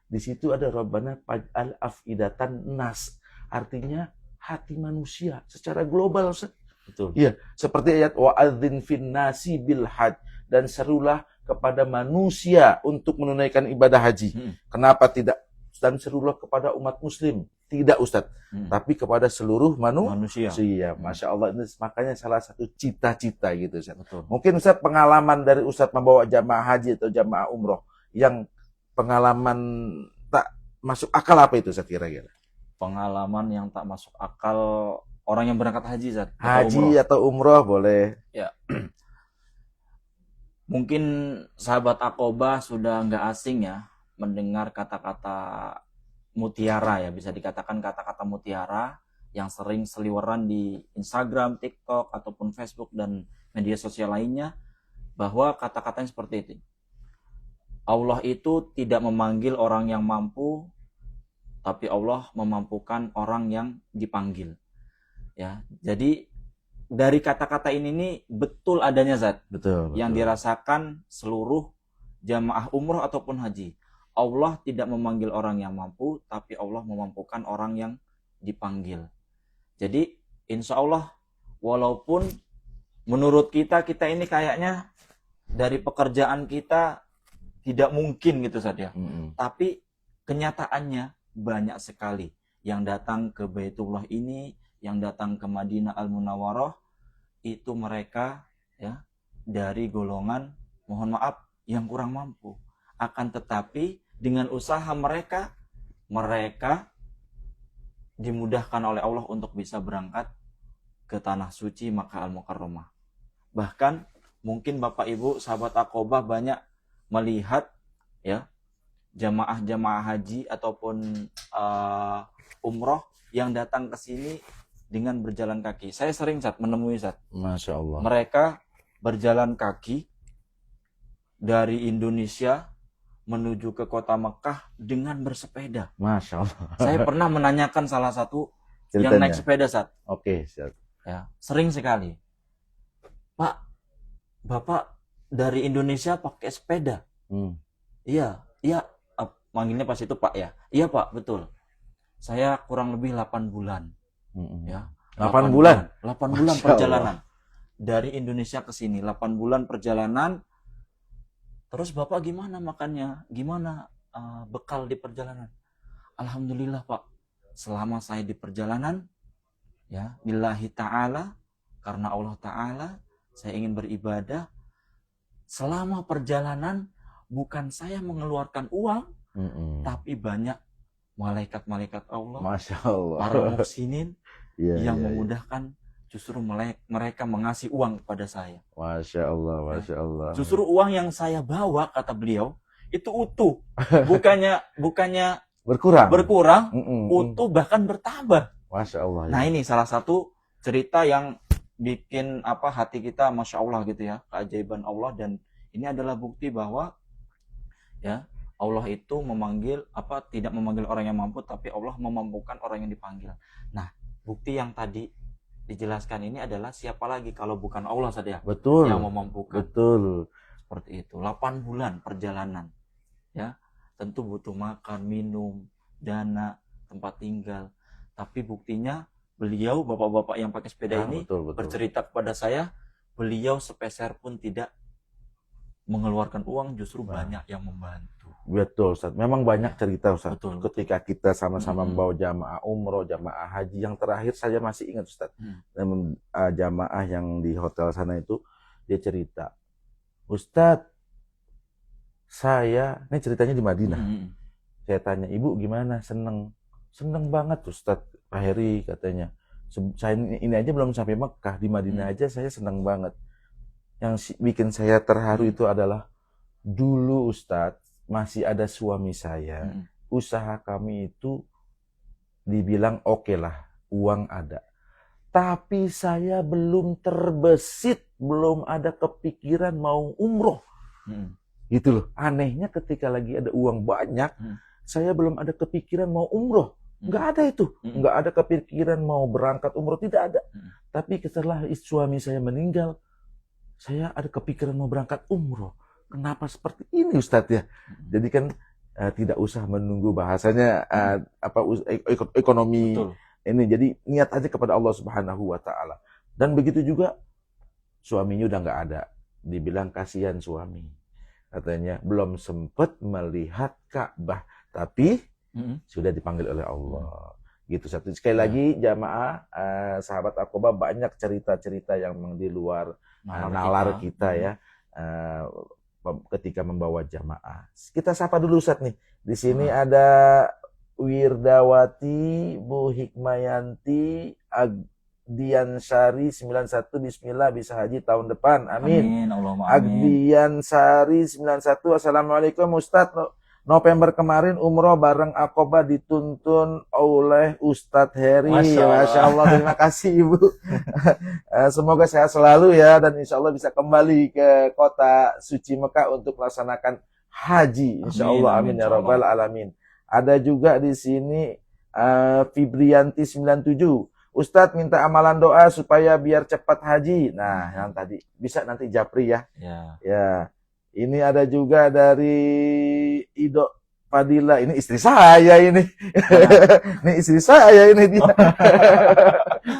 Speaker 4: Di situ ada Rabbana faj'al afidatan nas. Artinya hati manusia secara global, Ustaz.
Speaker 1: Betul.
Speaker 4: Iya, seperti ayat wa'adzin fin nasi bil hajj, dan serulah kepada manusia untuk menunaikan ibadah haji. Kenapa tidak? Dan serulah kepada umat muslim. Tidak, Ustaz. Tapi kepada seluruh
Speaker 1: Manusia.
Speaker 4: Iya, Masya Allah. Ini makanya salah satu cita-cita gitu, Ustaz.
Speaker 1: Betul.
Speaker 4: Mungkin Ustaz pengalaman dari Ustaz membawa jamaah haji atau jamaah umroh yang pengalaman tak masuk akal apa itu Ustaz kira-kira?
Speaker 1: Pengalaman yang tak masuk akal orang yang berangkat haji, Zat.
Speaker 4: Haji atau umroh boleh.
Speaker 1: Ya. Mungkin sahabat Aqobah sudah nggak asing ya mendengar kata-kata mutiara, ya bisa dikatakan kata-kata mutiara yang sering seliweran di Instagram, TikTok ataupun Facebook dan media sosial lainnya, bahwa kata-katanya seperti itu. Allah itu tidak memanggil orang yang mampu, tapi Allah memampukan orang yang dipanggil. Ya, jadi dari kata-kata ini nih betul adanya Zat.
Speaker 4: Betul.
Speaker 1: Yang dirasakan seluruh jamaah umroh ataupun haji. Allah tidak memanggil orang yang mampu, tapi Allah memampukan orang yang dipanggil. Jadi insya Allah, walaupun menurut kita ini kayaknya dari pekerjaan kita tidak mungkin gitu saja. Tapi kenyataannya banyak sekali yang datang ke Baitullah ini, yang datang ke Madinah Al-Munawwarah, itu mereka ya dari golongan, mohon maaf, yang kurang mampu. Akan tetapi dengan usaha mereka dimudahkan oleh Allah untuk bisa berangkat ke tanah suci Makkah Al-Mukarramah. Bahkan mungkin Bapak Ibu sahabat Aqobah banyak melihat ya jamaah-jamaah haji ataupun umroh yang datang ke sini dengan berjalan kaki. Saya sering menemui
Speaker 4: Masya Allah.
Speaker 1: mereka berjalan kaki dari Indonesia menuju ke kota Mekah dengan bersepeda.
Speaker 4: Masya Allah.
Speaker 1: Saya pernah menanyakan salah satu yang
Speaker 4: Ceritanya.
Speaker 1: naik sepeda
Speaker 4: Oke, siap.
Speaker 1: ya, sering sekali. Pak, Bapak dari Indonesia pakai sepeda? Iya, manggilnya pas itu Pak ya. Iya Pak, betul. Saya kurang lebih 8 bulan. Ya,
Speaker 4: 8 bulan?
Speaker 1: 8 bulan
Speaker 4: Masya
Speaker 1: perjalanan. Dari Indonesia ke sini, 8 bulan perjalanan. Terus Bapak gimana makannya? Gimana bekal di perjalanan? Alhamdulillah Pak, selama saya di perjalanan, ya, billahi ta'ala, karena Allah Ta'ala, saya ingin beribadah. Selama perjalanan, bukan saya mengeluarkan uang, tapi banyak malaikat-malaikat Allah,
Speaker 4: Masya Allah.
Speaker 1: para muhsinin yang
Speaker 4: Iya.
Speaker 1: memudahkan. Justru mereka mengasih uang kepada saya.
Speaker 4: Masya Allah, Masya Allah.
Speaker 1: Justru uang yang saya bawa, kata beliau, itu utuh. Bukannya berkurang, utuh bahkan bertambah.
Speaker 4: Masya Allah.
Speaker 1: Nah ini salah satu cerita yang bikin hati kita Masya Allah gitu ya, keajaiban Allah. Dan ini adalah bukti bahwa ya Allah itu tidak memanggil orang yang mampu, tapi Allah memampukan orang yang dipanggil. Nah, bukti yang tadi dijelaskan ini adalah siapa lagi kalau bukan Allah saja
Speaker 4: Betul.
Speaker 1: yang memampukan.
Speaker 4: Betul.
Speaker 1: Seperti itu. 8 bulan perjalanan. Ya, tentu butuh makan, minum, dana, tempat tinggal. Tapi buktinya beliau, bapak-bapak yang pakai sepeda ini
Speaker 4: betul.
Speaker 1: bercerita kepada saya, beliau sepeser pun tidak mengeluarkan uang, justru banyak yang membantu.
Speaker 4: Betul, Ustaz. Memang banyak cerita, Ustaz.
Speaker 1: Betul.
Speaker 4: Ketika kita sama-sama membawa jamaah umroh, jamaah haji. Yang terakhir saya masih ingat, Ustaz. Jamaah yang di hotel sana itu, dia cerita, Ustaz, ini ceritanya di Madinah. Saya tanya, Ibu gimana? Seneng banget, Ustaz. Pak Heri katanya. Saya ini aja belum sampai Mekah, di Madinah aja saya seneng banget. Yang bikin saya terharu itu adalah, dulu Ustaz, masih ada suami saya, usaha kami itu dibilang oke lah, uang ada. Tapi saya belum terbesit, belum ada kepikiran mau umroh. Gitu loh. Anehnya ketika lagi ada uang banyak, saya belum ada kepikiran mau umroh. Nggak ada itu. Nggak ada kepikiran mau berangkat umroh, tidak ada. Tapi setelah suami saya meninggal, saya ada kepikiran mau berangkat umroh. Kenapa seperti ini Ustadz ya? Jadi kan tidak usah menunggu bahasanya ekonomi
Speaker 1: Betul.
Speaker 4: ini. Jadi niat aja kepada Allah Subhanahu wa taala. Dan begitu juga suaminya udah nggak ada. Dibilang kasihan suami. Katanya belum sempat melihat Ka'bah, tapi sudah dipanggil oleh Allah. Gitu satu. Sekali lagi jamaah sahabat Aqobah banyak cerita-cerita yang memang di luar nalar kita ya. Ketika membawa jamaah. Kita sapa dulu Ustaz nih. Di sini ada Wirdawati, Bu Hikmayanti, Agdiansari 91, bismillah bisa haji tahun depan. Amin.
Speaker 1: Allahumma amin.
Speaker 4: Agdiansari 91, assalamualaikum Ustadz. November kemarin umroh bareng Aqobah dituntun oleh Ustadz Heri. Masya Allah, terima kasih Ibu. Semoga sehat selalu ya, dan insya Allah bisa kembali ke kota suci Mekah untuk melaksanakan haji. Insya Allah, amin ya rabbal alamin. Ada juga di sini Fibrianti 97. Ustadz minta amalan doa supaya biar cepat haji. Nah, yang tadi bisa nanti Japri ya. Ya. Ini ada juga dari Ido Fadila. Ini istri saya ini. Ini istri saya ini dia.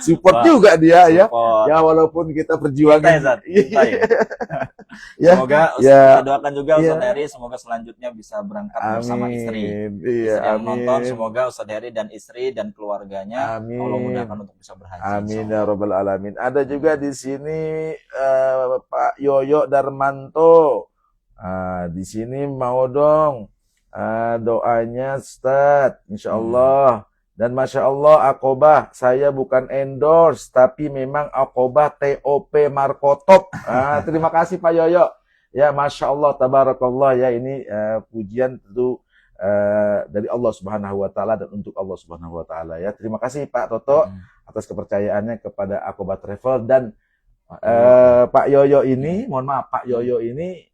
Speaker 4: Support juga dia ya. Ya walaupun kita perjuangan.
Speaker 1: Ya. Semoga kita doakan juga Ustadz Heri, semoga selanjutnya bisa berangkat bersama istri. Istri yang nonton, semoga Ustadz Heri dan istri dan keluarganya Allah mudahkan untuk bisa berhaji.
Speaker 4: Amin ya rabbal alamin. Ada juga di sini Pak Yoyo Darmanto. Di sini mau dong doanya Ustadz, insya Allah. Dan Masya Allah Aqobah, saya bukan endorse, tapi memang Aqobah TOP Markotop. Terima kasih Pak Yoyo. Ya Masya Allah, tabarakallah ya, ini pujian tentu dari Allah Subhanahu wa taala dan untuk Allah Subhanahu wa taala ya. Terima kasih Pak Toto atas kepercayaannya kepada Aqobah Travel dan Pak Yoyo ini, mohon maaf Pak Yoyo ini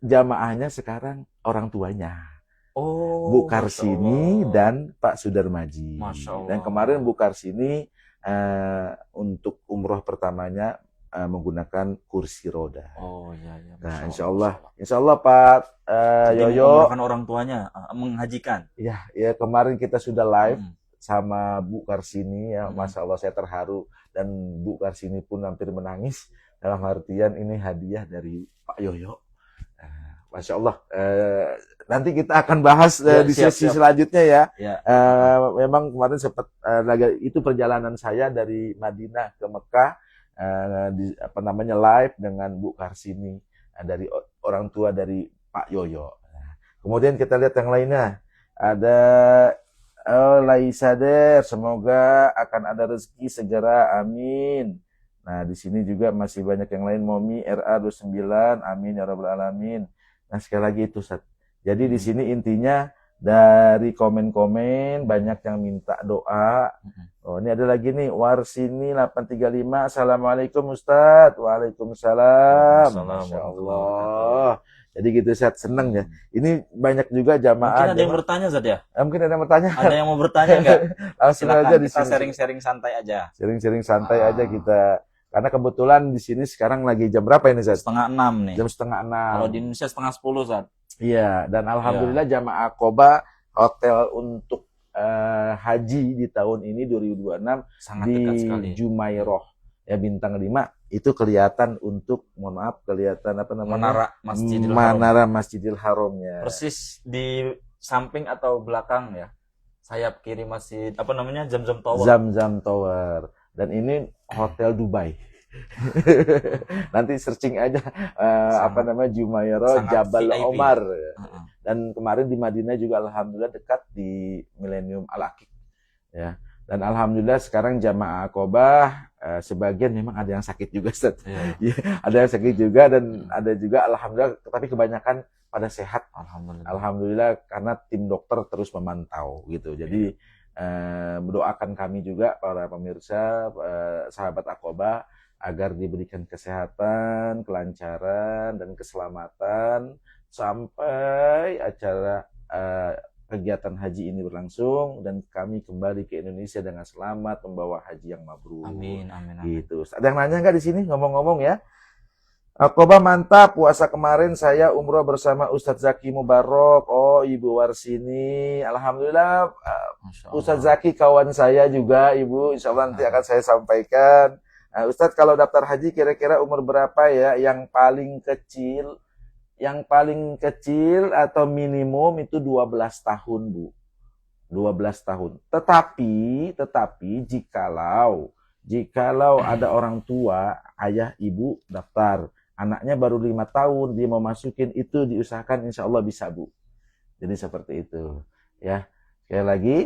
Speaker 4: jamaahnya sekarang orang tuanya. Bu Karsini dan Pak Sudarmaji. Dan kemarin Bu Karsini untuk umroh pertamanya menggunakan kursi roda. Nah, insya Allah Pak Yoyo
Speaker 1: orang tuanya menghajikan.
Speaker 4: Ya kemarin kita sudah live sama Bu Karsini ya, Masya Allah saya terharu dan Bu Karsini pun hampir menangis dalam artian ini hadiah dari Pak Yoyo. Masya Allah. Nanti kita akan bahas di sesi selanjutnya ya. Memang kemarin sempat itu perjalanan saya dari Madinah ke Mekah live dengan Bu Karsini dari orang tua dari Pak Yoyo. Kemudian kita lihat yang lainnya. Ada Laisader, semoga akan ada rezeki segera, amin. Nah, di sini juga masih banyak yang lain. Momi RA29, amin ya rabbal alamin. Nah, sekali lagi itu Ustaz. Jadi di sini intinya dari komen-komen banyak yang minta doa. Oh, ini ada lagi nih Warsini 835. Assalamualaikum Ustaz. Waalaikumsalam. Masya Allah. Jadi gitu Ustaz, seneng ya. Ini banyak juga jamaah.
Speaker 1: Mungkin ada yang bertanya Ustaz ya?
Speaker 4: Mungkin ada yang bertanya.
Speaker 1: Ada yang mau bertanya enggak?
Speaker 4: Langsung aja di
Speaker 1: kita
Speaker 4: sini.
Speaker 1: sharing-sharing santai aja.
Speaker 4: Sharing-sharing santai aja kita. Karena kebetulan di sini sekarang lagi jam berapa ini, Zat?
Speaker 1: 5:30 nih.
Speaker 4: Jam 5:30.
Speaker 1: Kalau di Indonesia 9:30, Zat.
Speaker 4: Iya, dan alhamdulillah jamaah Aqobah hotel untuk haji di tahun ini 2026
Speaker 1: sangat
Speaker 4: di
Speaker 1: dekat sekali.
Speaker 4: Jumairoh ya, bintang 5 itu kelihatan untuk kelihatan apa namanya? Menara Masjidil Haramnya.
Speaker 1: Persis di samping atau belakang ya. Sayap kiri masjid Zamzam Tower.
Speaker 4: Zamzam Tower. Dan ini hotel Dubai. Nanti searching aja Jumairoh Jabal
Speaker 1: VIP.
Speaker 4: Omar. Dan kemarin di Madinah juga alhamdulillah dekat di Millennium Al-Aqiq ya. Dan alhamdulillah sekarang jamaah Aqobah sebagian memang ada yang sakit juga Ustaz. Ya, ada yang sakit juga dan ada juga alhamdulillah, tapi kebanyakan pada sehat. Alhamdulillah karena tim dokter terus memantau gitu. Jadi mendoakan kami juga para pemirsa sahabat Aqobah agar diberikan kesehatan, kelancaran dan keselamatan sampai acara kegiatan haji ini berlangsung dan kami kembali ke Indonesia dengan selamat membawa haji yang mabrur.
Speaker 1: Amin.
Speaker 4: Gitu. Ada yang nanya nggak di sini ngomong-ngomong ya? Aqobah mantap, puasa kemarin saya umroh bersama Ustadz Zaki Mubarok. Oh, Ibu Warsini. Alhamdulillah,
Speaker 1: Masya
Speaker 4: Ustadz
Speaker 1: Allah.
Speaker 4: Zaki kawan saya juga, Ibu. Insya Allah nanti akan saya sampaikan. Ustadz, kalau daftar haji kira-kira umur berapa ya? Yang paling kecil atau minimum itu 12 tahun, Bu. 12 tahun. Tetapi jikalau ada orang tua, ayah, ibu daftar, anaknya baru 5 tahun, dia mau masukin, itu diusahakan insya Allah bisa, Bu. Jadi seperti itu. Ya, sekali lagi,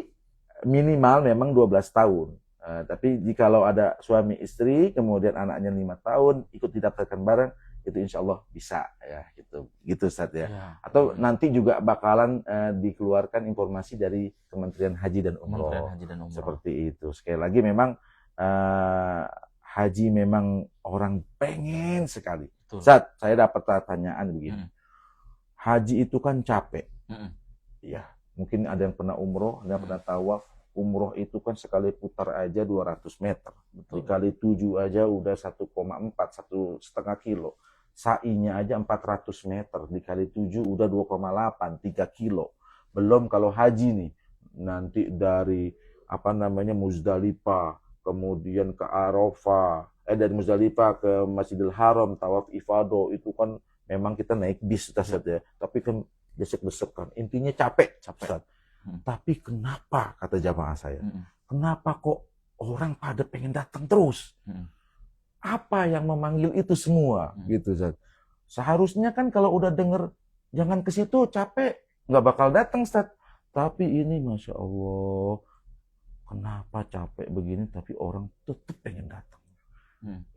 Speaker 4: minimal memang 12 tahun. Tapi jikalau ada suami istri, kemudian anaknya 5 tahun, ikut didaftarkan bareng, itu insya Allah bisa. Ya, gitu Ustaz ya.
Speaker 1: Ya.
Speaker 4: Atau nanti juga bakalan dikeluarkan informasi dari Kementerian Haji dan Umroh.
Speaker 1: Kementerian Haji dan Umroh.
Speaker 4: Seperti itu. Sekali lagi memang haji memang orang pengen sekali.
Speaker 1: Betul.
Speaker 4: Ustaz, saya dapat pertanyaan begini. Haji itu kan capek. Ya, mungkin ada yang pernah umroh, ada yang pernah tawaf. Umroh itu kan sekali putar aja 200 meter.
Speaker 1: Betul.
Speaker 4: Dikali 7 aja udah 1,4, 1,5 kilo. Sa'inya aja 400 meter. Dikali 7 udah 2,8, 3 kilo. Belum kalau haji nih. Nanti dari Muzdalifah, kemudian ke Arafah, dari Muzdalifah ke Masjidil Haram, tawaf ifadah, itu kan memang kita naik bis, Ustaz ya. Tapi kan desek-desekan. Intinya capek. Ustaz. Tapi kenapa, kata jamaah saya, kenapa kok orang pada pengen datang terus? Apa yang memanggil itu semua? Gitu, Ustaz. Seharusnya kan kalau udah denger, jangan ke situ, capek, nggak bakal datang, Ustaz. Tapi ini, Masya Allah, kenapa capek begini, tapi orang tetap pengen datang.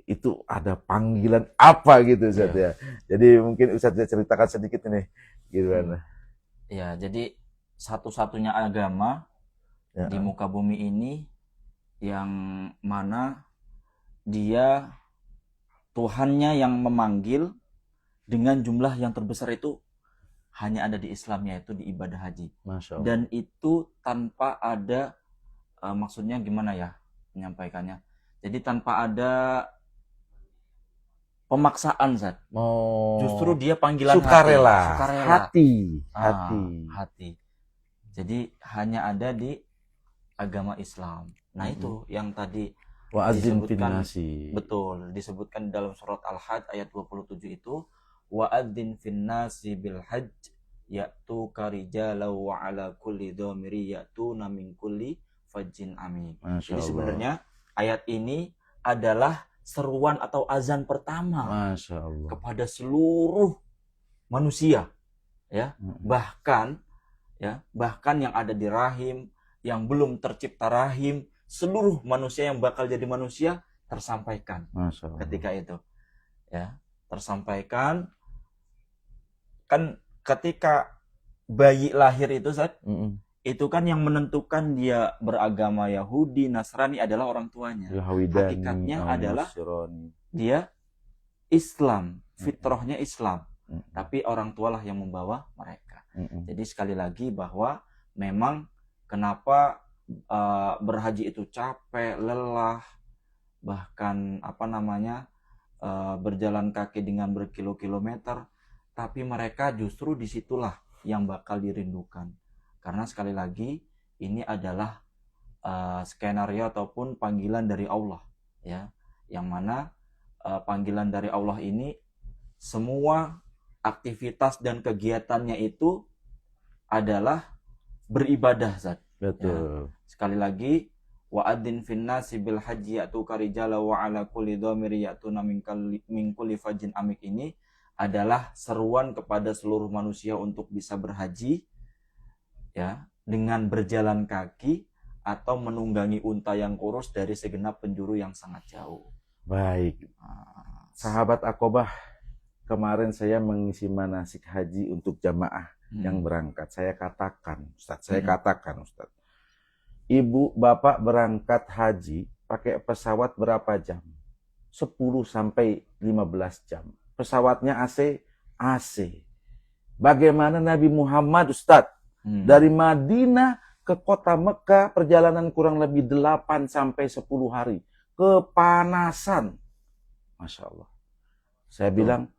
Speaker 4: Itu ada panggilan apa gitu, Ustaz ya. Jadi mungkin Ustaz ceritakan sedikit ini, gimana?
Speaker 1: Ya, jadi satu-satunya agama di muka bumi ini yang mana dia Tuhannya yang memanggil dengan jumlah yang terbesar itu hanya ada di Islamnya, itu di ibadah haji.
Speaker 4: Masya Allah.
Speaker 1: Dan itu tanpa ada maksudnya gimana ya menyampaikannya. Jadi tanpa ada pemaksaan, Zat. Justru dia panggilan
Speaker 4: sukarela.
Speaker 1: Hati.
Speaker 4: Hati.
Speaker 1: Jadi hanya ada di agama Islam. Nah itu yang tadi
Speaker 4: Wa'adzin
Speaker 1: disebutkan,
Speaker 4: finnasi.
Speaker 1: betul, disebutkan dalam surat Al-Hajj ayat 27 itu, wa'adzin finnasi bil hajj ya'tu karijalau wa ala kulli dhamiri ya'tuna min kulli fajjin amin. Jadi sebenarnya ayat ini adalah seruan atau azan pertama
Speaker 4: Masya Allah.
Speaker 1: kepada seluruh manusia, ya. Bahkan yang ada di rahim, yang belum tercipta rahim, seluruh manusia yang bakal jadi manusia tersampaikan ketika itu, ya, tersampaikan. Kan ketika bayi lahir itu, Zat, itu kan yang menentukan dia beragama Yahudi, Nasrani adalah orang tuanya. Hakikatnya adalah dia Islam, fitrahnya Islam. Tapi orang tualah yang membawa mereka. Jadi sekali lagi bahwa memang kenapa berhaji itu capek, lelah, bahkan berjalan kaki dengan berkilo-kilometer, tapi mereka justru disitulah yang bakal dirindukan. Karena sekali lagi ini adalah skenario ataupun panggilan dari Allah, ya, yang mana panggilan dari Allah ini semua aktivitas dan kegiatannya itu adalah beribadah, Zat.
Speaker 4: Betul.
Speaker 1: Ya. Sekali lagi, wa'adzin finnasi bil haji ya'tuka rijala wa ala kulli dhamiri ya'tuna min kulli fajjin amik ini adalah seruan kepada seluruh manusia untuk bisa berhaji, ya, dengan berjalan kaki atau menunggangi unta yang kurus dari segenap penjuru yang sangat jauh.
Speaker 4: Baik. Sahabat Aqobah, kemarin saya mengisi manasik haji untuk jamaah yang berangkat. Saya katakan, Ustaz, Ibu, Bapak berangkat haji pakai pesawat berapa jam? 10 sampai 15 jam. Pesawatnya AC. Bagaimana Nabi Muhammad, Ustaz? Dari Madinah ke kota Mekah perjalanan kurang lebih 8 sampai 10 hari. Kepanasan. Masya Allah. Saya bilang,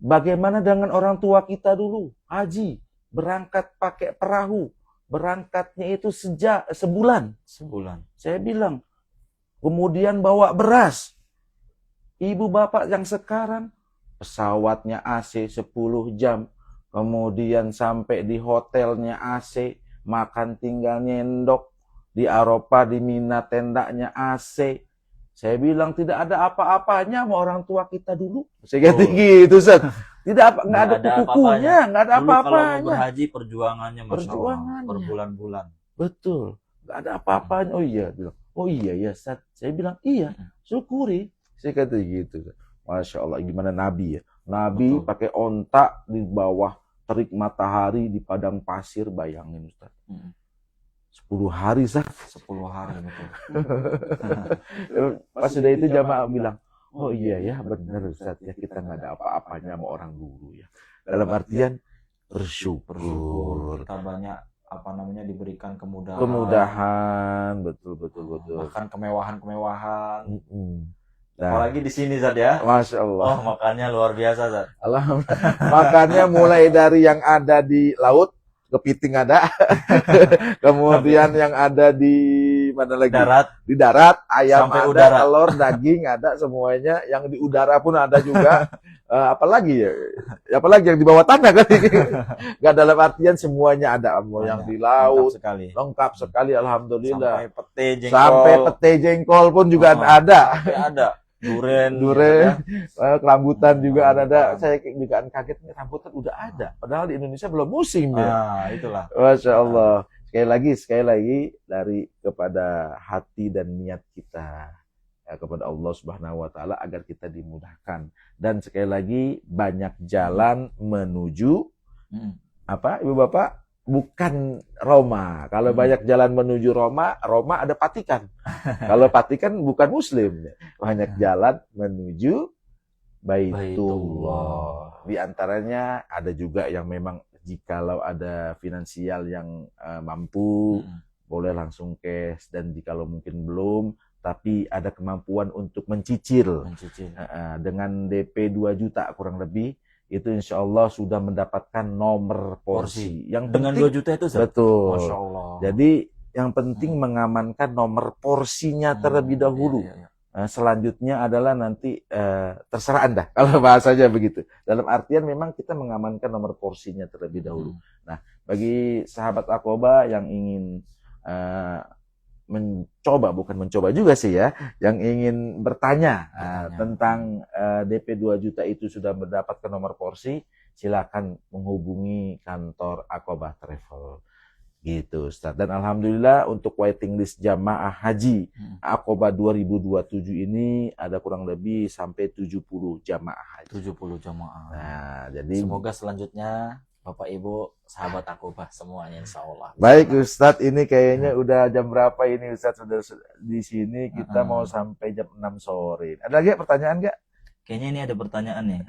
Speaker 4: bagaimana dengan orang tua kita dulu? Haji, berangkat pakai perahu. Berangkatnya itu sebulan. Saya bilang, kemudian bawa beras. Ibu bapak yang sekarang, pesawatnya AC 10 jam. Kemudian sampai di hotelnya AC, makan tinggal nyendok. Di Eropa, di Mina, tendanya AC. Saya bilang tidak ada apa-apanya sama orang tua kita dulu. Saya kata gitu, Ustaz. Nggak ada kukunya, nggak ada
Speaker 1: Dulu kalau mau
Speaker 4: apa-apanya.
Speaker 1: berhaji perjuangannya Masya Allah,
Speaker 4: Perjuangannya.
Speaker 1: berbulan-bulan.
Speaker 4: Betul, nggak ada apa-apanya. Oh iya, bilang. Oh iya ya, Ustaz. Saya bilang iya, syukuri. Saya kata gitu. Masya Allah, gimana Nabi ya? Nabi
Speaker 1: Betul.
Speaker 4: pakai ontak di bawah terik matahari di padang pasir, bayangin Ustaz. 10 hari, Ustaz.
Speaker 1: 10 hari betul.
Speaker 4: Pas sudah itu jamaah bilang, oh iya ya benar Ustaz ya, kita nggak ada apa-apanya sama orang dulu ya. Dalam artian bersyukur.
Speaker 1: Kita banyak diberikan kemudahan.
Speaker 4: Kemudahan, betul.
Speaker 1: Bahkan kemewahan.
Speaker 4: Nah,
Speaker 1: Apalagi di sini Zat ya.
Speaker 4: Masya Allah.
Speaker 1: Oh, makannya luar biasa Zat.
Speaker 4: Alhamdulillah. Makannya mulai dari yang ada di laut, kepiting ada. Kemudian yang ada di mana lagi?
Speaker 1: Darat.
Speaker 4: Di darat, ayam
Speaker 1: Sampai
Speaker 4: ada,
Speaker 1: udara.
Speaker 4: telur, daging ada, semuanya. Yang di udara pun ada juga. Apalagi ya? Apalagi yang di bawah tanah kan? Gak, dalam artian semuanya ada. Mau yang di laut, lengkap sekali, alhamdulillah. Sampai pete jengkol pun juga ada.
Speaker 1: Sampai ada. Duren,
Speaker 4: Rambutan juga ada. Saya juga kaget, rambutan udah ada. Padahal di Indonesia belum musim ya.
Speaker 1: Itulah.
Speaker 4: Masya Allah. Sekali lagi dari kepada hati dan niat kita ya, kepada Allah Subhanahu Wa Taala agar kita dimudahkan. Dan sekali lagi banyak jalan menuju apa, Ibu Bapak? Bukan Roma. Kalau banyak jalan menuju Roma, Roma ada Vatikan. Kalau Vatikan bukan Muslim. Banyak jalan menuju Baitullah. Di antaranya ada juga yang memang jikalau ada finansial yang mampu, boleh langsung cash. Dan jikalau mungkin belum, tapi ada kemampuan untuk mencicil. Dengan DP 2 juta kurang lebih, itu insya Allah sudah mendapatkan nomor porsi. Yang
Speaker 1: dengan
Speaker 4: penting,
Speaker 1: 2 juta itu,
Speaker 4: betul.
Speaker 1: Masya Allah.
Speaker 4: Jadi yang penting mengamankan nomor porsinya terlebih dahulu. Selanjutnya adalah nanti terserah Anda kalau bahasanya begitu. Dalam artian memang kita mengamankan nomor porsinya terlebih dahulu. Nah, bagi sahabat Aqobah yang ingin bukan mencoba juga sih ya, yang ingin bertanya tentang DP 2 juta itu sudah mendapatkan nomor porsi, silakan menghubungi kantor Aqobah Travel. Gitu Ustaz. Dan alhamdulillah untuk waiting list jamaah haji Aqobah 2027 ini ada kurang lebih sampai 70 jamaah haji.
Speaker 1: 70 jamaah.
Speaker 4: Nah, jadi
Speaker 1: semoga selanjutnya Bapak Ibu sahabat Aqobah semuanya insya Allah.
Speaker 4: Baik Ustadz, ini kayaknya udah jam berapa ini Ustadz sudah di sini, kita mau sampai jam 6 sore. Ada lagi pertanyaan nggak?
Speaker 1: Kayaknya ini ada pertanyaan nih.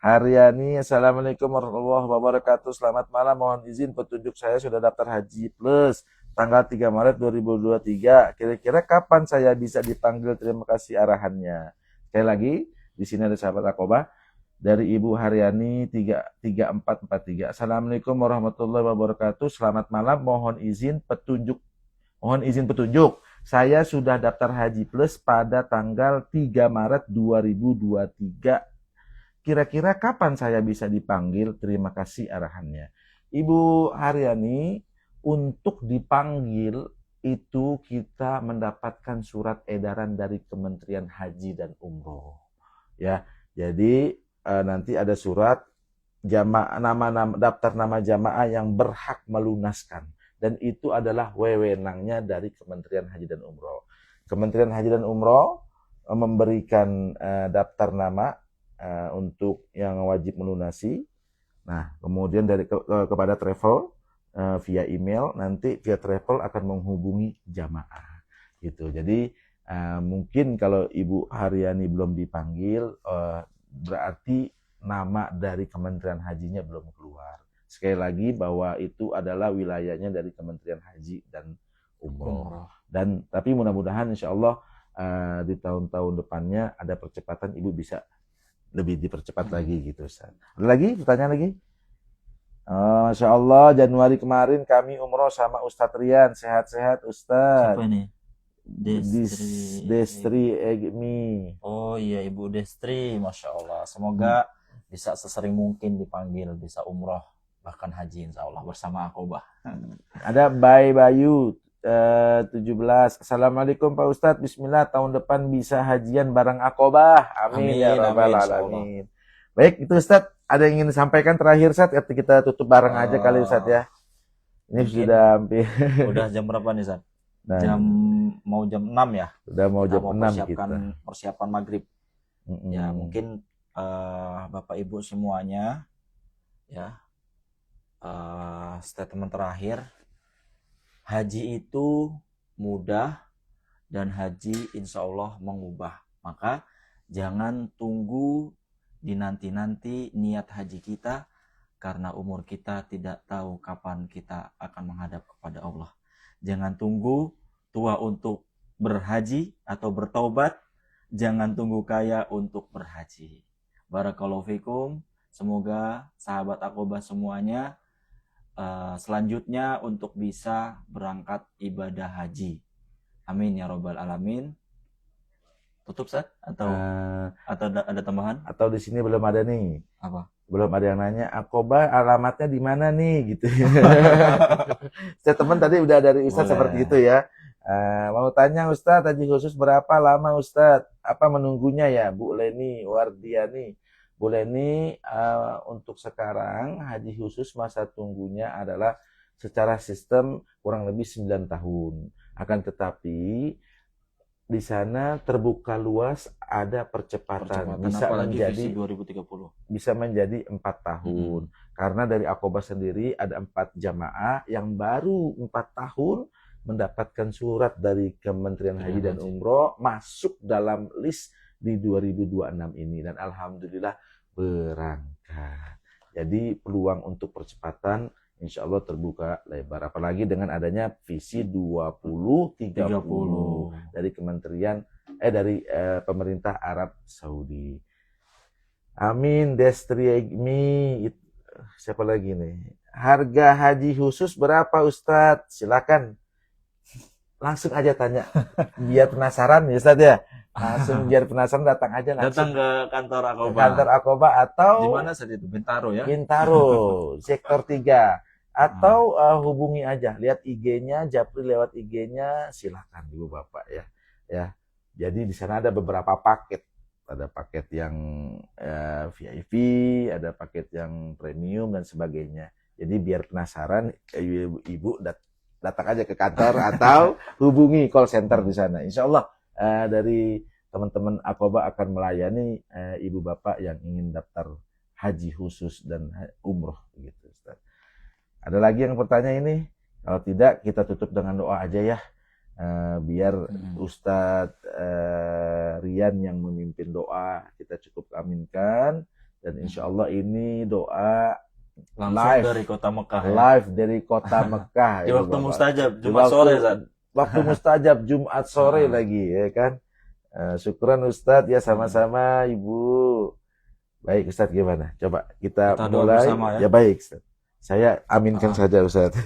Speaker 4: Haryani, Assalamualaikum warahmatullahi wabarakatuh. Selamat malam, mohon izin petunjuk, saya sudah daftar Haji Plus tanggal 3 Maret 2023. Kira-kira kapan saya bisa dipanggil? Terima kasih arahannya. Sekali lagi, di sini ada sahabat Aqobah dari Ibu Haryani 3443. Assalamualaikum warahmatullahi wabarakatuh. Selamat malam, mohon izin petunjuk. Saya sudah daftar Haji Plus pada tanggal 3 Maret 2023. Kira-kira kapan saya bisa dipanggil? Terima kasih arahannya. Ibu Haryani, untuk dipanggil itu kita mendapatkan surat edaran dari Kementerian Haji dan Umroh. Ya, jadi nanti ada surat daftar nama jamaah yang berhak melunaskan, dan itu adalah wewenangnya dari Kementerian Haji dan Umroh. Kementerian Haji dan Umroh memberikan daftar nama untuk yang wajib melunasi. Nah, kemudian dari kepada travel via email, nanti via travel akan menghubungi jamaah gitu. Jadi mungkin kalau Ibu Haryani belum dipanggil, berarti nama dari Kementerian Hajinya belum keluar. Sekali lagi bahwa itu adalah wilayahnya dari Kementerian Haji dan Umroh. Dan tapi mudah-mudahan insya Allah di tahun-tahun depannya ada percepatan, Ibu bisa lebih dipercepat lagi gitu Ustaz. Ada lagi pertanyaan lagi? Oh, Masya Allah, Januari kemarin kami umroh sama Ustadz Rian. Sehat-sehat Ustadz.
Speaker 1: Siapa ini?
Speaker 4: Destri Egmi.
Speaker 1: Oh iya, Ibu Destri, Masya Allah. Semoga bisa sesering mungkin dipanggil, bisa umroh, bahkan haji insya Allah bersama Akobah.
Speaker 4: Ada Bayu 17. Assalamualaikum Pak Ustadz. Bismillah, tahun depan bisa hajian bareng Akobah. Amin, ya rabbal
Speaker 1: amin, insya Allah.
Speaker 4: alamin. Baik, itu Ustadz. Ada yang ingin disampaikan terakhir Ustadz? Atau kita tutup bareng aja kali Ustadz ya. Ini
Speaker 1: mungkin
Speaker 4: sudah hampir.
Speaker 1: Udah jam berapa nih, Ustaz?
Speaker 4: Nah,
Speaker 1: Mau jam 6 ya?
Speaker 4: udah mau
Speaker 1: Kita
Speaker 4: jam 6
Speaker 1: persiapan maghrib.
Speaker 4: kita.
Speaker 1: Ya, mungkin Bapak Ibu semuanya ya, statement terakhir, haji itu mudah dan haji insya Allah mengubah. Maka jangan tunggu dinanti-nanti niat haji kita, karena umur kita tidak tahu kapan kita akan menghadap kepada Allah. Jangan tunggu tua untuk berhaji atau bertaubat, jangan tunggu kaya untuk berhaji. Barakallahu fikum. Semoga sahabat Akobah semuanya selanjutnya untuk bisa berangkat ibadah haji. Amin ya robbal alamin. Tutup Ustaz? Atau ada tambahan?
Speaker 4: Atau di sini belum ada nih.
Speaker 1: Apa?
Speaker 4: Belum ada yang nanya, Akobah alamatnya di mana nih gitu. Saya teman tadi udah dari Ustadz
Speaker 1: Boleh.
Speaker 4: seperti itu ya. Mau tanya Ustadz, haji khusus berapa lama Ustadz? Apa menunggunya ya Bu Leni Wardiani? Bu Leni, untuk sekarang haji khusus masa tunggunya adalah secara sistem kurang lebih 9 tahun. Akan tetapi di sana terbuka luas, ada percepatan. Bisa
Speaker 1: apalagi
Speaker 4: menjadi
Speaker 1: visi 2030.
Speaker 4: bisa menjadi 4 tahun. Karena dari Akobah sendiri ada 4 jamaah yang baru 4 tahun mendapatkan surat dari Kementerian Haji dan Umroh masuk dalam list di 2026 ini. Dan alhamdulillah berangkat. Jadi peluang untuk percepatan insya Allah terbuka lebar. Apalagi dengan adanya visi 2030 dari Kementerian dari pemerintah Arab Saudi. Amin. Destri Egmi. Siapa lagi nih? Harga haji khusus berapa Ustadz? Silakan. Langsung aja tanya. Biar penasaran ya Ustadz ya. Langsung biar penasaran datang aja langsung.
Speaker 1: Datang ke kantor Akobah.
Speaker 4: Kantor Akobah atau
Speaker 1: di mana saja itu? Bintaro ya?
Speaker 4: Bintaro, sektor 3. Atau hubungi aja, lihat IG-nya, japri lewat IG-nya, silakan Ibu Bapak ya. Ya. Jadi di sana ada beberapa paket. Ada paket yang VIP, ada paket yang premium dan sebagainya. Jadi biar penasaran, Ibu datang aja ke kantor atau hubungi call center di sana. Insya Allah dari teman-teman Akobah akan melayani Ibu Bapak yang ingin daftar haji khusus dan umroh gitu Ustaz. Ada lagi yang bertanya ini? Kalau tidak, kita tutup dengan doa aja ya. Biar Ustadz Rian yang memimpin doa, kita cukup aminkan. Dan insya Allah ini doa
Speaker 1: langsung
Speaker 4: live
Speaker 1: dari kota Mekah ya?
Speaker 4: Live dari kota Mekah.
Speaker 1: Di waktu
Speaker 4: Bapak.
Speaker 1: mustajab, Jumat sore Ustaz.
Speaker 4: Waktu mustajab, Jumat sore lagi ya kan. Syukran Ustadz ya, sama-sama Ibu. Baik Ustadz, gimana? Coba kita mulai.
Speaker 1: Bersama,
Speaker 4: ya baik Ustadz. Saya aminkan saja Ustaz.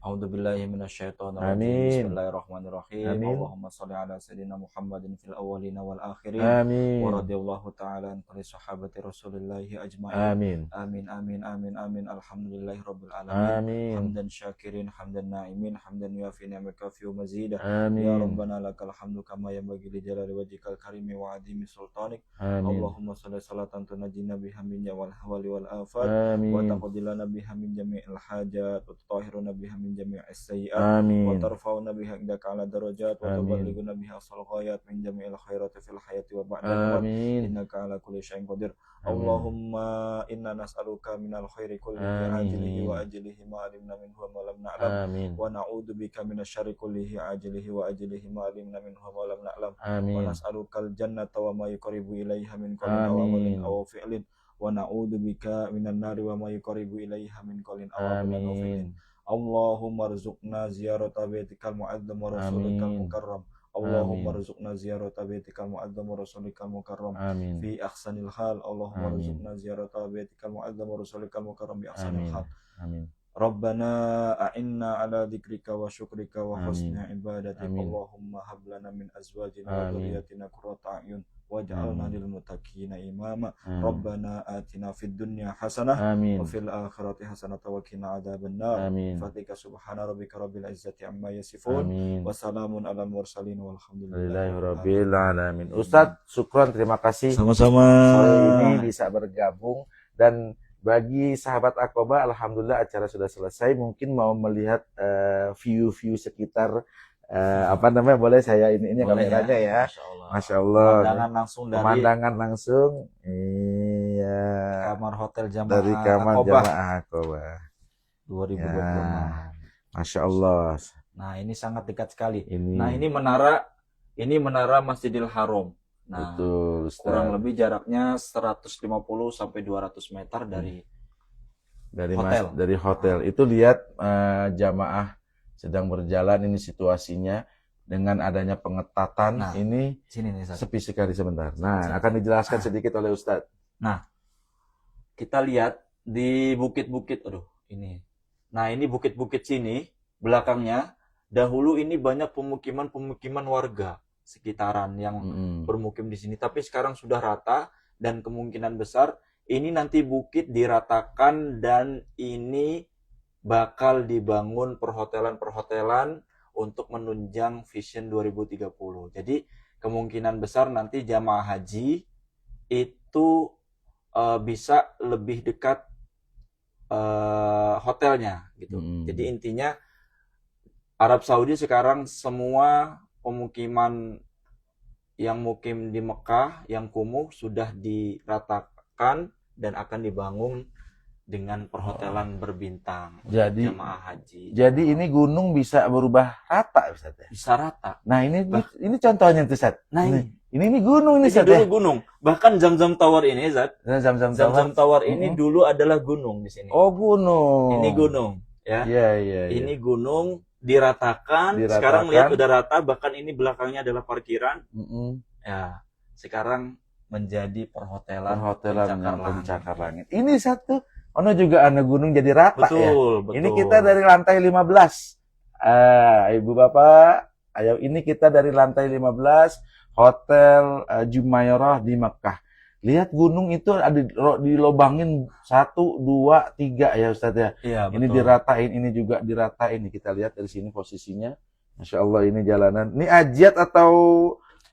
Speaker 1: A'udzubillahi minasyaitonir rajim.
Speaker 4: Amin.
Speaker 1: Bismillahirrahmanirrahim.
Speaker 4: Amin.
Speaker 1: Allahumma shalli ala sayyidina Muhammadin fil awwalina wal akhirin.
Speaker 4: Amin.
Speaker 1: Wa radhiyallahu ta'ala an kulli sahabati Rasulillahi ajma'in.
Speaker 4: Amin.
Speaker 1: Amin amin amin amin. Alhamdulillahi rabbil alamin.
Speaker 4: Amin.
Speaker 1: Hamdan syakirin, hamdan na'imin, hamdan yuafi ni'maka fi mazidah.
Speaker 4: Amin.
Speaker 1: Ya Rabbana lakal hamdu kama yanbaghi li jalali wajhikal karimi wa 'azimi sultanik.
Speaker 4: Amin.
Speaker 1: Allahumma shalli salatan tunajjina biha min wal hawali wal afat.
Speaker 4: Amin.
Speaker 1: Wa taqdilana biha min jami'il hajat wa tutahhiruna biha min jami'is sayyi'at
Speaker 4: Amin.
Speaker 1: wa tarfa'una biha indaka 'ala darajat wa
Speaker 4: Amin.
Speaker 1: tuballighuna biha asal ghayat min jami'il khairati fil hayati wa ba'da al-maut.
Speaker 4: Amin.
Speaker 1: Innaka 'ala kulli syai'in qadir.
Speaker 4: Amin.
Speaker 1: Allahumma inna nas'aluka minal khairi kullihi ajlihi wa ajlihi ma 'alimna minhu wa ma lam na'lam.
Speaker 4: Amin.
Speaker 1: Wa na'udzubika minasyarri kullihi ajlihi wa ajlihi ma 'alimna minhu wa ma lam na'lam. Wa
Speaker 4: Amin.
Speaker 1: nas'alukal jannata wa ma yuqarribu ilaiha min qawlin aw amalin aw fi'lin. Wa na'udzubika minan nari wa ma yuqarribu ilaiha min qawlin aw amalin aw fi'lin.
Speaker 4: Amin.
Speaker 1: Allahumma rzuqna ziyarata baitikal mu'azzam wa rasulikal
Speaker 4: Amin.
Speaker 1: mukarram. Allahumma rzuqna ziyarata baitikal mu'azzam wa rasulikal mukarram
Speaker 4: Amin.
Speaker 1: fi ahsanil hal. Allahumma
Speaker 4: Amin.
Speaker 1: rzuqna ziyarata baitikal mu'azzam wa rasulikal mukarram bi ahsanil
Speaker 4: Amin.
Speaker 1: hal.
Speaker 4: Amin.
Speaker 1: Rabbana a'inna ala dzikrika wa syukrika wa
Speaker 4: Amin.
Speaker 1: husni ibadatik.
Speaker 4: Amin.
Speaker 1: Allahumma hab lana min azwajina wa
Speaker 4: Amin.
Speaker 1: dhurriyyatina qurrata a'yun waj'alna
Speaker 4: Amin.
Speaker 1: lil muttaqina imama.
Speaker 4: Amin.
Speaker 1: Rabbana atina fid dunya hasanah
Speaker 4: Amin.
Speaker 1: wa fil akhirati hasanah wa qina adzabannar.
Speaker 4: Amin.
Speaker 1: Fatika subhana rabbika rabbil izzati amma yasifun.
Speaker 4: Amin.
Speaker 1: Wassalamun ala mursalin walhamdulillahi
Speaker 4: Alhamdulillahirabbil alamin. Ustadz, syukron, terima kasih.
Speaker 1: Sama-sama.
Speaker 4: Sore ini bisa bergabung, dan bagi sahabat Aqobah, alhamdulillah acara sudah selesai. Mungkin mau melihat view-view sekitar, apa namanya, boleh saya ini
Speaker 1: Boleh
Speaker 4: kameranya ya.
Speaker 1: Masya
Speaker 4: Masya Allah.
Speaker 1: Pemandangan langsung dari
Speaker 4: Pemandangan langsung. Iya.
Speaker 1: kamar hotel jamaah
Speaker 4: Dari kamar
Speaker 1: Aqobah
Speaker 4: jamaah Aqobah.
Speaker 1: 2026.
Speaker 4: Ya. Masya Allah.
Speaker 1: Nah, ini sangat dekat sekali.
Speaker 4: Ini.
Speaker 1: Nah, ini menara Masjidil Haram. Nah,
Speaker 4: Betul, Ustaz.
Speaker 1: kurang lebih jaraknya 150 sampai 200 meter dari hotel.
Speaker 4: Dari hotel. Itu lihat jamaah sedang berjalan, ini situasinya dengan adanya pengetatan.
Speaker 1: Nah,
Speaker 4: ini
Speaker 1: sini nih, Ustaz.
Speaker 4: sepi sekali sebentar. Nah,
Speaker 1: Sini.
Speaker 4: akan dijelaskan sedikit oleh Ustadz.
Speaker 1: Kita lihat di bukit-bukit, aduh, ini. Nah, ini bukit-bukit sini, belakangnya, dahulu ini banyak pemukiman warga sekitaran yang bermukim di sini. Tapi sekarang sudah rata, dan kemungkinan besar ini nanti bukit diratakan, dan ini bakal dibangun perhotelan-perhotelan untuk menunjang Vision 2030. Jadi, kemungkinan besar nanti jamaah haji itu bisa lebih dekat hotelnya gitu. Jadi intinya Arab Saudi sekarang semua pemukiman yang mukim di Mekah, yang kumuh sudah diratakan dan akan dibangun dengan perhotelan berbintang
Speaker 4: Jadi
Speaker 1: jamaah haji.
Speaker 4: Jadi ini gunung bisa berubah rata, Ustaz ya?
Speaker 1: Bisa rata.
Speaker 4: Nah, ini contohnya tuh, Ustaz.
Speaker 1: Nah,
Speaker 4: Ini gunung ini,
Speaker 1: ini
Speaker 4: Ustaz
Speaker 1: dulu
Speaker 4: ya?
Speaker 1: gunung. Bahkan Zamzam Tower ini, Zat.
Speaker 4: Zam-zam
Speaker 1: Zamzam Tower ini dulu adalah gunung di sini.
Speaker 4: Oh, gunung.
Speaker 1: Ini gunung, ya.
Speaker 4: Iya.
Speaker 1: Ini gunung diratakan. Sekarang lihat udah rata, bahkan ini belakangnya adalah parkiran. Ya, sekarang menjadi perhotelan
Speaker 4: yang pencakar langit. Ini satu, ono juga ada gunung jadi rata ya.
Speaker 1: Betul.
Speaker 4: Ini kita dari lantai 15. Ibu Bapak, ayo, ini kita dari lantai 15 Hotel Jumairah di Mekah. Lihat gunung itu ada dilobangin 1, 2, 3 ya, Ustaz ya.
Speaker 1: Iya,
Speaker 4: Ini
Speaker 1: betul.
Speaker 4: diratain, ini juga diratain. Kita lihat dari sini posisinya. Masya Allah, ini jalanan. Ini Ajiat atau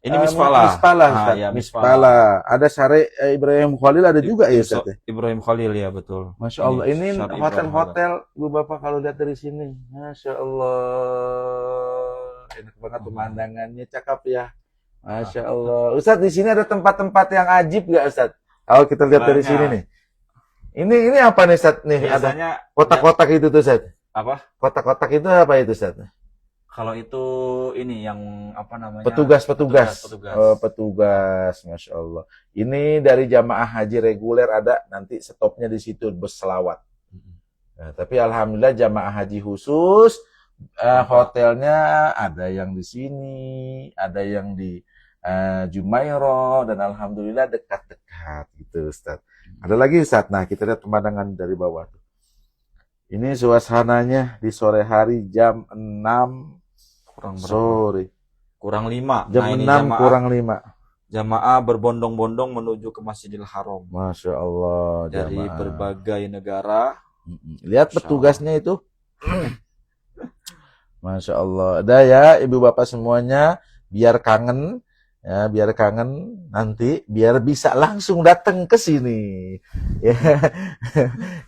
Speaker 1: Ini Mispalah.
Speaker 4: Ustaz.
Speaker 1: Ya,
Speaker 4: Mispalah. Ada Syarif Ibrahim Khalil ada juga ya, Ustaz ya.
Speaker 1: Ibrahim Khalil, ya betul.
Speaker 4: Masya Allah, ini
Speaker 1: Syarif
Speaker 4: hotel-hotel, Bu Bapak kalau lihat dari sini. Masya Allah, enak banget pemandangannya, cakep ya. Masya Allah. Ustaz, di sini ada tempat-tempat yang ajib nggak, Ustaz? Kalau kita lihat dari sini nih. Ini apa nih, Ustaz? Nih, ada
Speaker 1: Biasanya
Speaker 4: kotak-kotak itu tuh, Ustaz.
Speaker 1: apa?
Speaker 4: Kotak-kotak itu apa itu, Ustaz?
Speaker 1: Kalau itu ini yang apa namanya?
Speaker 4: Petugas.
Speaker 1: Petugas.
Speaker 4: Oh, petugas. Masya Allah. Ini dari jamaah haji reguler ada, nanti stopnya di situ berselawat. Nah, tapi alhamdulillah jamaah haji khusus, hotelnya ada yang di sini, ada yang di Jumairah, dan alhamdulillah dekat-dekat gitu, Ustaz. Ada lagi, Ustaz. Nah, kita lihat pemandangan dari bawah tuh. Ini suasananya di sore hari jam 6 sore.
Speaker 1: Kurang 5.
Speaker 4: Jam 6 kurang 5.
Speaker 1: Jamaah berbondong-bondong menuju ke Masjidil Haram.
Speaker 4: Masya Allah.
Speaker 1: Dari
Speaker 4: jamaah.
Speaker 1: berbagai negara.
Speaker 4: Lihat petugasnya itu. Masya Allah. Ada ya, Ibu Bapak semuanya. Biar kangen. Ya, biar kangen nanti, biar bisa langsung datang ke sini. Ya.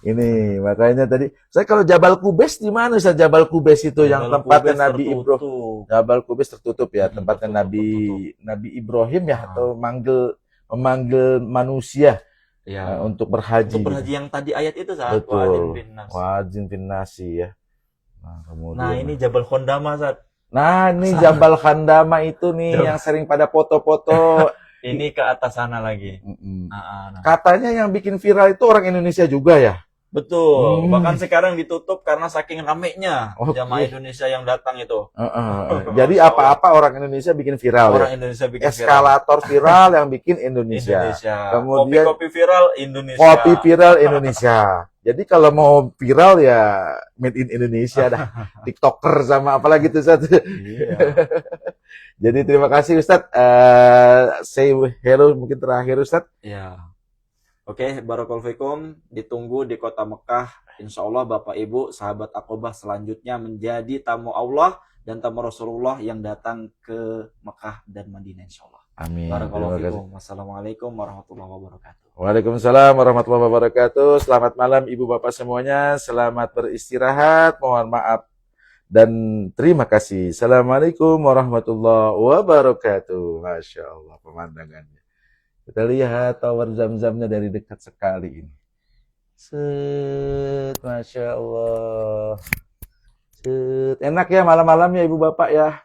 Speaker 4: Ini makanya tadi saya kalau Jabal Qubais di mana, Ustaz? Jabal Qubais itu yang tempatnya Nabi Ibrahim. Jabal Qubais tertutup ya, tempatnya Nabi Ibrahim ya, atau memanggil manusia
Speaker 1: ya,
Speaker 4: untuk berhaji.
Speaker 1: Untuk berhaji yang tadi ayat itu, Ustaz.
Speaker 4: Betul. Wa'adzin bin nasi ya.
Speaker 1: Nah, ini Jabal Khondama, Ustaz.
Speaker 4: Nah, ini Jabal Khandama itu nih yang sering pada foto-foto.
Speaker 1: Ini ke atas sana lagi.
Speaker 4: Katanya yang bikin viral itu orang Indonesia juga ya?
Speaker 1: Betul. Bahkan sekarang ditutup karena saking ramenya
Speaker 4: Oke.
Speaker 1: jamaah Indonesia yang datang itu.
Speaker 4: Jadi
Speaker 1: Masya
Speaker 4: apa-apa orang Indonesia bikin viral
Speaker 1: Orang
Speaker 4: ya.
Speaker 1: Indonesia bikin viral.
Speaker 4: Eskalator viral yang bikin Indonesia.
Speaker 1: Indonesia.
Speaker 4: Kemudian
Speaker 1: Kopi-kopi viral Indonesia.
Speaker 4: kopi viral Indonesia. Jadi kalau mau viral ya made in Indonesia dah. TikToker sama apalagi tuh Ustaz.
Speaker 1: Iya.
Speaker 4: Jadi terima kasih Ustaz. Say hello mungkin terakhir Ustaz.
Speaker 1: Ya. Oke, barakallahu fikum. Ditunggu di kota Mekah. Insya Allah Bapak Ibu, sahabat Aqobah selanjutnya menjadi tamu Allah dan tamu Rasulullah yang datang ke Mekah dan Madinah insya Allah.
Speaker 4: Amin.
Speaker 1: Barakallahu
Speaker 4: Terima kasih.
Speaker 1: fikum. Wassalamualaikum warahmatullahi wabarakatuh.
Speaker 4: Waalaikumsalam warahmatullahi wabarakatuh. Selamat malam Ibu Bapak semuanya. Selamat beristirahat. Mohon maaf dan terima kasih. Assalamualaikum warahmatullahi wabarakatuh. Masya Allah pemandangannya. Kita lihat tower Zam-Zamnya dari dekat sekali ini. Set, Masya Allah. Set. Enak ya malam-malam ya Ibu Bapak ya.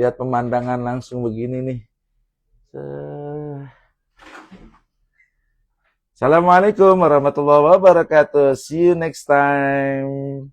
Speaker 4: Lihat pemandangan langsung begini nih. Set. Assalamualaikum warahmatullahi wabarakatuh. See you next time.